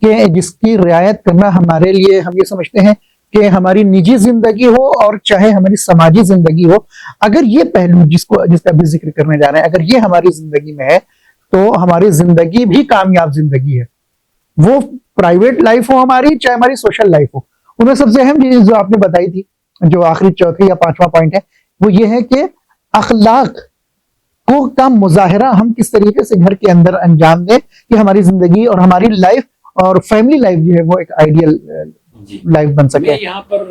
کہ جس کی رعایت کرنا ہمارے لیے، ہم یہ سمجھتے ہیں کہ ہماری نجی زندگی ہو اور چاہے ہماری سماجی زندگی ہو، اگر یہ پہلو جس کا ابھی ذکر کرنے جا رہے ہیں، اگر یہ ہماری زندگی میں ہے تو ہماری زندگی بھی کامیاب زندگی ہے، وہ پرائیویٹ لائف ہو ہماری، چاہے ہماری سوشل لائف ہو۔ ان میں سب سے اہم چیز جو آپ نے بتائی تھی، جو آخری چوتھے یا پانچواں پوائنٹ ہے، وہ یہ ہے کہ اخلاق کو کا مظاہرہ ہم کس طریقے سے گھر کے اندر انجام دیں کہ ہماری زندگی اور ہماری لائف اور فیملی لائف جو ہے وہ ایک آئیڈیل جی لائف بن سکے۔ میں یہاں پر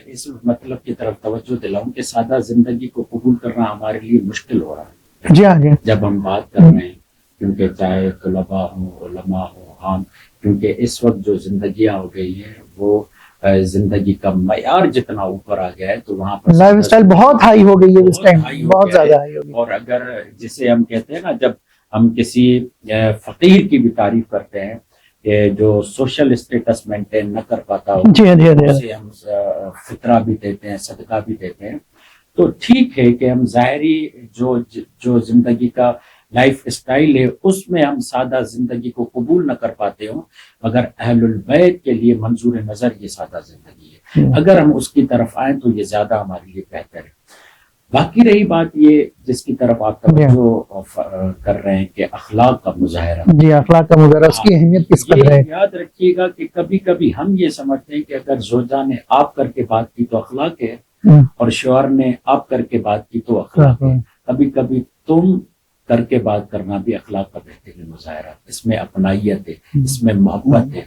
اس مطلب کی طرف توجہ دلاؤں کہ سادہ زندگی کو قبول کرنا ہمارے لیے مشکل ہو رہا ہے جی ہاں جی جب ہم بات کر رہے ہیں، کیونکہ چاہے طلباء ہوں، علماء ہوں، عام، کیونکہ اس وقت جو زندگیاں ہو گئی ہیں وہ زندگی کا معیار جتنا اوپر آ گیا ہے تو وہاں پر لائف اسٹائل بہت ہائی ہو گئی ہے اس ٹائم، ہائی ہو بہت گیا ہے۔ زیادہ ہائی ہو گئی۔ اور اگر جسے ہم کہتے ہیں نا، جب ہم کسی فقیر کی بھی تعریف کرتے ہیں کہ جو سوشل اسٹیٹس مینٹین نہ کر پاتا ہو، جی ہاں جی ہاں جی ہاں۔ اسے ہم فطرہ بھی دیتے ہیں، صدقہ بھی دیتے ہیں، تو ٹھیک ہے کہ ہم ظاہری جو زندگی کا لائف اسٹائل ہے اس میں ہم سادہ زندگی کو قبول نہ کر پاتے ہوں، مگر اہل البیت کے لیے منظور نظر یہ سادہ زندگی ہے۔ اگر ہم اس کی طرف آئیں تو یہ زیادہ ہمارے لیے بہتر ہے۔ باقی رہی بات یہ جس کی طرف آپ توجہ کر رہے ہیں کہ اخلاق کا مظاہرہ، جی اخلاق کا مظاہرہ، اس کی اہمیت کس قدر ہے۔ یہ یاد رکھیے گا کہ کبھی کبھی ہم یہ سمجھتے ہیں کہ اگر زوجہ نے آپ کر کے بات کی تو اخلاق ہے، اور شوہر نے آپ کر کے بات کی تو اخلاق ہے۔ کبھی کبھی تم کر کے بات کرنا بھی اخلاق کا بہترین مظاہرہ، اس میں اپنائیت ہے، اس میں محبت ہے،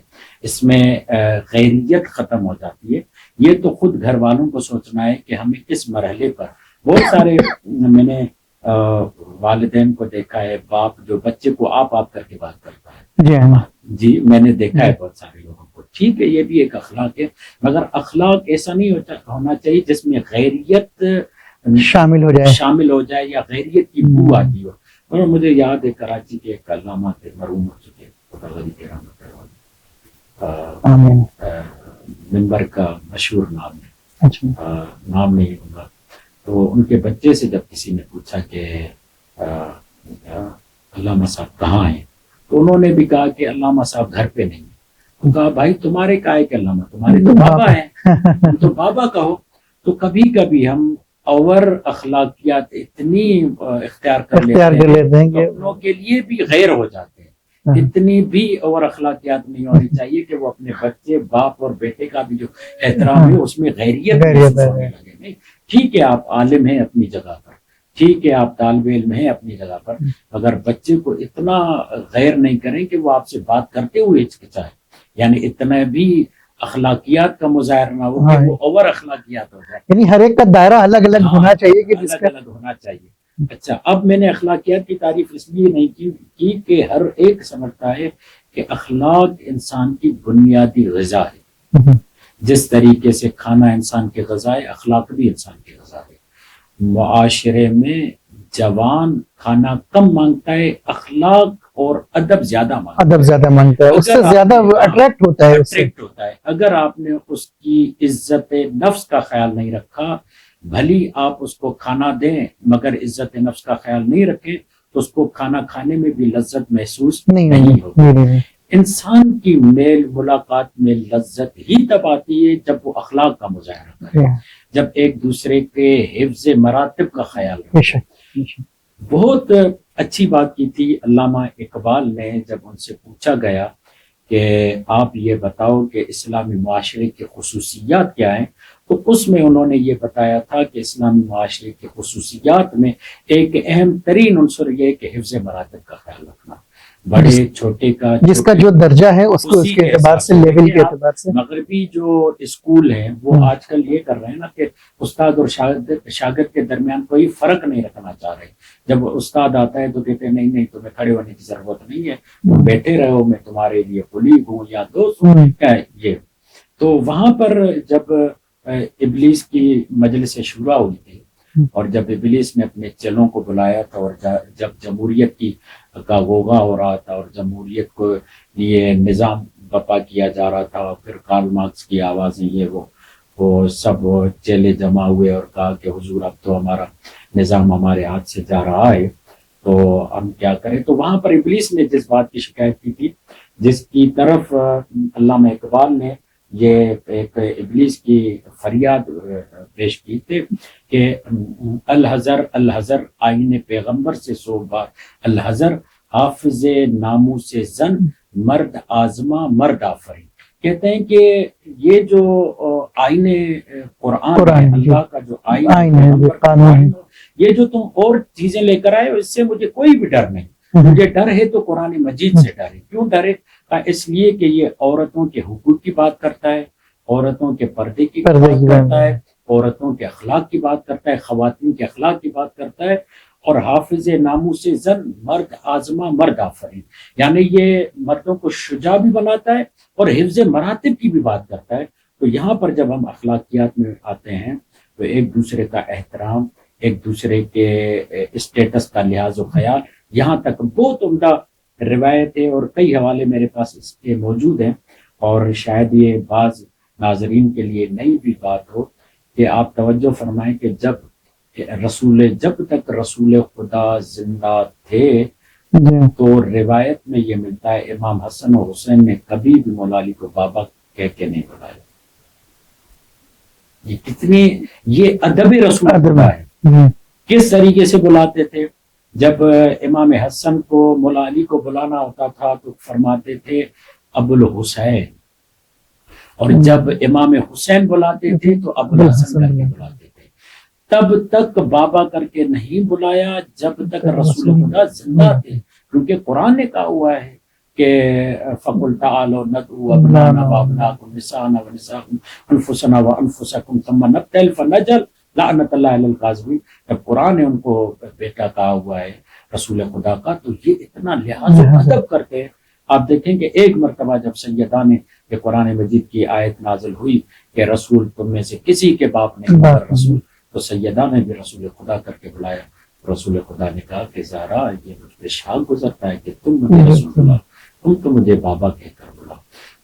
اس میں غیریت ختم ہو جاتی ہے۔ یہ تو خود گھر والوں کو سوچنا ہے کہ ہمیں کس مرحلے پر، بہت سارے میں نے والدین کو دیکھا ہے، باپ جو بچے کو آپ کر کے بات کرتا ہے، جی ہاں جی میں نے دیکھا ہے بہت سارے لوگوں کو۔ ٹھیک ہے، یہ بھی ایک اخلاق ہے، مگر اخلاق ایسا نہیں ہونا چاہیے جس میں غیریت شامل ہو جائے یا غیریت کی بو آتی ہو۔ اور مجھے یاد ہے کراچی کے ایک علامہ تھے، مرحوم ہو چکے، خدا غنی کی رحمت کرے، منبر کا مشہور نام ہے، نام نہیں لوں گا، تو ان کے بچے سے جب کسی نے پوچھا کہ علامہ صاحب کہاں ہیں، تو انہوں نے بھی کہا کہ علامہ صاحب گھر پہ نہیں ہیں۔ تو کہا بھائی تمہارے کا ہے کہ علامہ، تمہارے تو بابا ہیں، تم تو بابا کہو۔ تو کبھی کبھی ہم اوور اخلاقیات اتنی اختیار کر لیتے ہیں کہ اپنوں کے لیے بھی غیر ہو جاتے ہیں۔ اتنی بھی اوور اخلاقیات نہیں ہونی چاہیے کہ وہ اپنے بچے، باپ اور بیٹے کا بھی جو احترام ہے اس میں غیریت محسوس ہونے لگے۔ نہیں، ٹھیک ہے آپ عالم ہیں اپنی جگہ پر، ٹھیک ہے آپ طالب علم ہیں اپنی جگہ پر، مگر بچے کو اتنا غیر نہیں کریں کہ وہ آپ سے بات کرتے ہوئے ہچکچائے، یعنی اتنا بھی اخلاقیات کا مظاہرہ نہ ہو کہ وہ اوور اخلاقیات ہو جائے، یعنی ہر ایک کا دائرہ الگ الگ ہونا چاہیے کہ جس کا الگ ہونا چاہیے۔ اچھا، اب میں نے اخلاقیات کی تعریف اس لیے نہیں کی کہ ہر ایک سمجھتا ہے کہ اخلاق انسان کی بنیادی غذا ہے، جس طریقے سے کھانا انسان کی غذا ہے، اخلاق بھی انسان کی غذا ہے۔ معاشرے میں جوان کھانا کم مانگتا ہے، اخلاق اور ادب زیادہ مانگتا ہے، اس سے زیادہ اٹریکٹ ہوتا ہے۔ اگر آپ نے اس کی عزت نفس کا خیال نہیں رکھا، بھلی آپ اس کو کھانا دیں مگر عزت نفس کا خیال نہیں رکھیں تو اس کو کھانا کھانے میں بھی لذت محسوس نہیں ہوگی۔ انسان کی میل ملاقات میں لذت ہی تب آتی ہے جب وہ اخلاق کا مظاہرہ کرے، جب ایک دوسرے کے حفظ مراتب کا خیال رکھے۔ بہت اچھی بات کی تھی علامہ اقبال نے جب ان سے پوچھا گیا کہ آپ یہ بتاؤ کہ اسلامی معاشرے کی خصوصیات کیا ہیں، تو اس میں انہوں نے یہ بتایا تھا کہ اسلامی معاشرے کی خصوصیات میں ایک اہم ترین عنصر یہ کہ حفظ مراتب کا خیال رکھنا، بڑے چھوٹے کا جس کا جو درجہ ہے اس کو اس کے اعتبار سے، لیول کے اعتبار سے۔ مغربی جو اسکول ہیں وہ آج کل یہ کر رہے ہیں نا کہ استاد اور شاگرد کے درمیان کوئی فرق نہیں رکھنا چاہ رہے۔ جب استاد آتا ہے تو کہتے ہیں نہیں تمہیں کھڑے ہونے کی ضرورت نہیں ہے، تم بیٹھے رہو، میں تمہارے لیے قلیب ہوں یا دوست ہوں، یہ۔ تو وہاں پر جب ابلیس کی مجلس شورا ہوئی تھی اور جب ابلیس نے اپنے چلوں کو بلایا تھا اور جب جمہوریت کا غوغا ہو رہا تھا اور جمہوریت کو لیے نظام بپا کیا جا رہا تھا. پھر کارل مارکس کی آوازیں یہ وہ سب چیلے جمع ہوئے اور کہا کہ حضور اب تو ہمارا نظام ہمارے ہاتھ سے جا رہا ہے تو ہم کیا کریں. تو وہاں پر ابلیس نے جس بات کی شکایت کی تھی, جس کی طرف علامہ اقبال نے یہ ایک ابلیس کی فریاد پیش کی تھی کہ الحذر الحذر آئین پیغمبر سے صوبہ, الحذر حافظ ناموس زن مرد آزما مرد آفرین. کہتے ہیں کہ یہ جو آئین قرآن ہے, اللہ کا جو آئین ہے, یہ جو تم اور چیزیں لے کر آئے ہو اس سے مجھے کوئی بھی ڈر نہیں. مجھے ڈر ہے تو قرآن مجید سے ڈر ہے. کیوں ڈرے؟ اس لیے کہ یہ عورتوں کے حقوق کی بات کرتا ہے, عورتوں کے پردے کی بات کرتا ہے, عورتوں کے اخلاق کی بات کرتا ہے, خواتین کے اخلاق کی بات کرتا ہے, اور حافظ ناموس زن مرد آزما مرد آفرین, یعنی یہ مردوں کو شجاع بھی بناتا ہے اور حفظ مراتب کی بھی بات کرتا ہے. تو یہاں پر جب ہم اخلاقیات میں آتے ہیں تو ایک دوسرے کا احترام, ایک دوسرے کے اسٹیٹس کا لحاظ و خیال, یہاں تک بہت عمدہ روایتیں اور کئی حوالے میرے پاس اس کے موجود ہیں. اور شاید یہ بعض ناظرین کے لیے نئی بھی بات ہو کہ آپ توجہ فرمائیں کہ جب تک رسول خدا زندہ تھے تو روایت میں یہ ملتا ہے امام حسن و حسین نے کبھی بھی مولا علی کو بابا کہہ کے نہیں بلایا. یہ کتنی یہ ادب رسول خدا ہے. کس طریقے سے بلاتے تھے؟ جب امام حسن کو مولا علی کو بلانا ہوتا تھا تو فرماتے تھے ابو الحسین, اور جب امام حسین بلاتے تھے تو ابو الحسن کر کے بلاتے تھے. تب تک بابا کر کے نہیں بلایا جب تک رسول خدا زندہ تھے, کیونکہ قرآن نے کہا ہوا ہے کہ فَقُلْ تَعَالَوْا نَدْعُوا أَبْنَاءَنَا وَأَبْنَاءَكُمْ وَنِسَاءَنَا وَنِسَاءَكُمْ وَأَنفُسَنَا وَأَنفُسَكُمْ ثُمَّ نَبْتَهِلْ فَنَجْعَلْ لَعْنَةَ اللَّهِ عَلَى الْكَاذِبِينَ. جب قرآن نے ان کو بیٹا کہا ہوا ہے رسول خدا کا, تو یہ اتنا لحاظ و ادب کرتے ہیں. آپ دیکھیں کہ ایک مرتبہ جب سیدہ نے یہ قرآن مجید کی آیت نازل ہوئی کہ رسول تم میں سے کسی کے باپ نہیں مگر رسول, تو سیدہ نے بھی رسول خدا کر کے بلایا. رسول خدا نے کہا کہ زہرا یہ مجھ پہ شاک گزرتا ہے کہ تم مجھے رسول بلا, تم تو مجھے بابا کہہ کر بلا.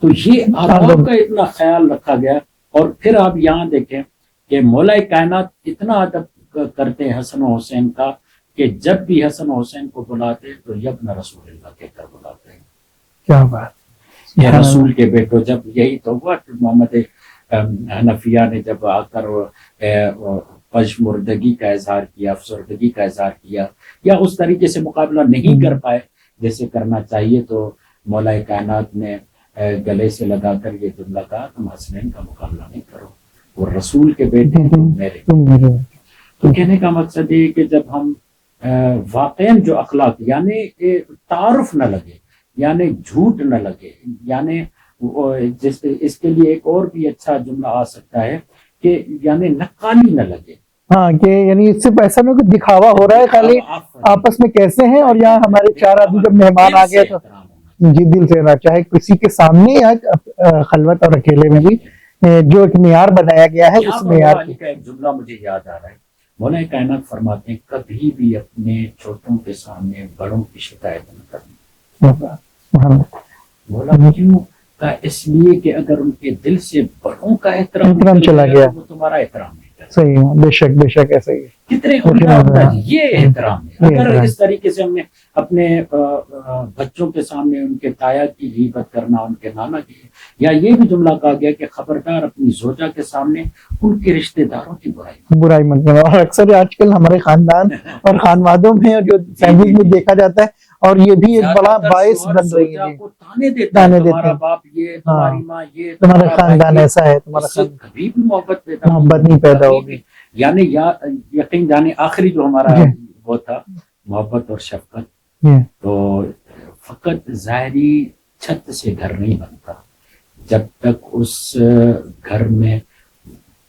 تو یہ آداب کا اتنا خیال رکھا گیا. اور پھر آپ یہاں دیکھیں کہ مولا کائنات اتنا ادب کرتے ہیں حسن و حسین کا کہ جب بھی حسن و حسین کو بلاتے تو یبن رسول اللہ کہہ کر بلاتے ہیں. کیا بات, یہ رسول کے بیٹو. جب یہی تو ہوا کہ محمد حنفیہ نے جب آ کر پشمردگی کا اظہار کیا, افسردگی کا اظہار کیا, یا اس طریقے سے مقابلہ نہیں کر پائے جیسے کرنا چاہیے, تو مولا کائنات نے گلے سے لگا کر یہ جملہ کہا تم حسنین کا مقابلہ نہیں کرو, وہ رسول کے بیٹے میرے. تو کہنے کا مقصد یہ کہ جب ہم واقعاً جو اخلاق یعنی تعارف نہ لگے, یعنی جھوٹ نہ لگے, یعنی اس کے لیے ایک اور بھی اچھا جملہ آ سکتا ہے کہ یعنی نقالی نہ لگے. ہاں کہ یعنی اس سے ایسا نہیں کہ دکھاوا ہو رہا ہے خالی آپس میں کیسے ہیں, اور یہاں ہمارے چار آدمی جب مہمان آ گئے تو جی دل سے رہنا, چاہے کسی کے سامنے یا خلوت اور اکیلے میں بھی جو ایک معیار بنایا گیا ہے اس معیار کا ایک جملہ مجھے یاد آ رہا ہے. مولا کائنات فرماتے ہیں کبھی بھی اپنے چھوٹوں کے سامنے بڑوں کی شکایت نہ کرنا. مولا کیوں؟ اس لیے کہ اگر ان کے دل سے بڑوں کا احترام چلا گیا وہ تمہارا احترام نہیں. صحیح ہے, بے شک بے شک ایسا ہی ہے. کتنے عمدہ یہ احترام ہے. اگر اس طریقے سے ہم نے اپنے بچوں کے سامنے ان کے تایا کی غیبت کرنا, ان کے نانا کی, یا یہ بھی جملہ کہا گیا کہ خبردار اپنی زوجہ کے سامنے ان کے رشتہ داروں کی برائی مت کرنا. اور اکثر آج کل ہمارے خاندان اور خانوادوں میں اور جو فیملی میں دیکھا جاتا ہے, اور یہ بھی ایک بڑا باعث بن رہی ہے, تانے دیتے ہیں تمہارا باپ یہ, تمہاری ماں یہ, تمہارا خاندان ایسا ہے, تمہارا کبھی بھی محبت نہیں پیدا ہوگی. یعنی یقین جانے آخری جو ہمارا وہ تھا محبت اور شفقت, تو فقط ظاہری چھت سے گھر نہیں بنتا جب تک اس گھر میں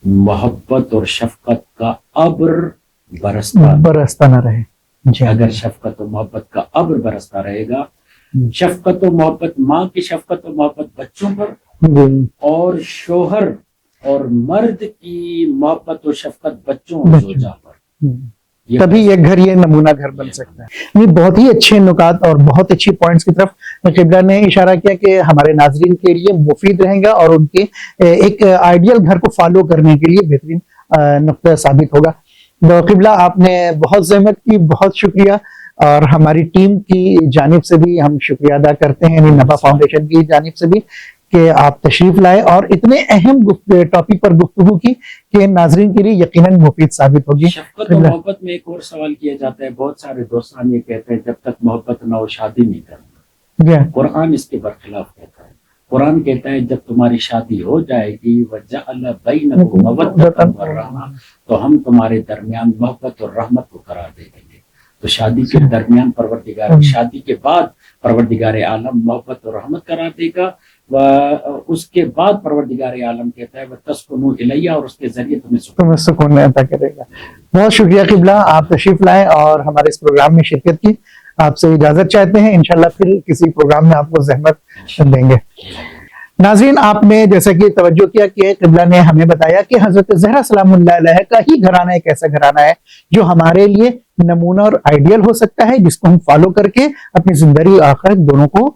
محبت اور شفقت کا ابر برستا نہ رہے. اگر شفقت و محبت کا ابر برستا رہے گا, شفقت و محبت, ماں کی شفقت و محبت بچوں پر, اور شوہر اور مرد کی محبت و شفقت بچوں اور زوجہ پر, تبھی یہ گھر یہ نمونہ گھر بن سکتا ہے۔ یہ بہت ہی اچھے نکات اور بہت اچھی پوائنٹس کی طرف قبلہ نے اشارہ کیا کہ ہمارے ناظرین کے لیے مفید رہیں گا اور ان کے ایک آئیڈیل گھر کو فالو کرنے کے لیے بہترین نقطہ ثابت ہوگا۔ تو قبلہ آپ نے بہت زحمت کی، بہت شکریہ، اور ہماری ٹیم کی جانب سے بھی ہم شکریہ ادا کرتے ہیں، یعنی نبا فاؤنڈیشن کی جانب سے بھی، کہ آپ تشریف لائے اور اتنے اہم ٹاپک پر گفتگو کی کہ ناظرین کے لیے یقیناً مفید ثابت ہوگی۔ شفقت و محبت میں ایک اور سوال کیا جاتا ہے، بہت سارے دوستان یہ کہتے ہیں جب تک محبت نہ ہو شادی نہیں کرنا۔ قرآن اس کے برخلاف کہتا ہے، قرآن کہتا ہے جب تمہاری شادی ہو جائے گی وَجَعَلَ بَيْنَكُمْ مَوَدَّةً وَرَحْمَةً، تو ہم تمہارے درمیان محبت اور رحمت کو قرار دے دیں گے۔ تو شادی کے درمیان پروردگار، شادی کے بعد پروردگار عالم محبت اور رحمت قرار دے گا، اس کے بعد پروردگار عالم کہتا ہے وَتَسْكُنُوا إِلَيَّ، اور اس کے ذریعے تمہیں سکون عطا کرے گا۔ بہت شکریہ قبلہ، آپ تشریف لائے اور ہمارے اس پروگرام میں شرکت کی۔ آپ سے اجازت چاہتے ہیں، انشاءاللہ پھر کسی پروگرام میں آپ کو زحمت دیں گے۔ ناظرین، آپ نے جیسا کہ توجہ کیا کہ قبلہ نے ہمیں بتایا کہ حضرت زہرا سلام اللہ علیہ کا ہی گھرانہ ایک ایسا گھرانہ ہے جو ہمارے لیے نمونہ اور آئیڈیل ہو سکتا ہے، جس کو ہم فالو کر کے اپنی زندگی آخرت دونوں کو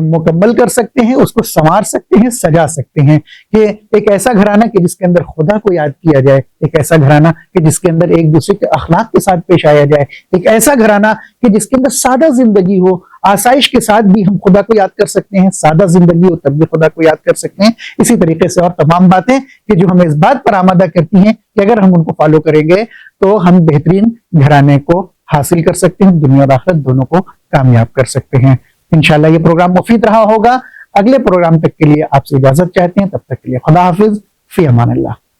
مکمل کر سکتے ہیں، اس کو سنوار سکتے ہیں، سجا سکتے ہیں۔ کہ ایک ایسا گھرانہ کہ جس کے اندر خدا کو یاد کیا جائے، ایک ایسا گھرانہ کہ جس کے اندر ایک دوسرے کے اخلاق کے ساتھ پیش آیا جائے، ایک ایسا گھرانہ کہ جس کے اندر سادہ زندگی ہو، آسائش کے ساتھ بھی ہم خدا کو یاد کر سکتے ہیں، سادہ زندگی ہو تب بھی خدا کو یاد کر سکتے ہیں۔ اسی طریقے سے اور تمام باتیں کہ جو ہمیں اس بات پر آمادہ کرتی ہیں کہ اگر ہم ان کو فالو کریں گے تو ہم بہترین گھرانے کو حاصل کر سکتے ہیں، دنیا اور آخرت دونوں کو کامیاب کر سکتے ہیں۔ انشاءاللہ یہ پروگرام مفید رہا ہوگا۔ اگلے پروگرام تک کے لیے آپ سے اجازت چاہتے ہیں، تب تک کے لیے خدا حافظ، فی امان اللہ۔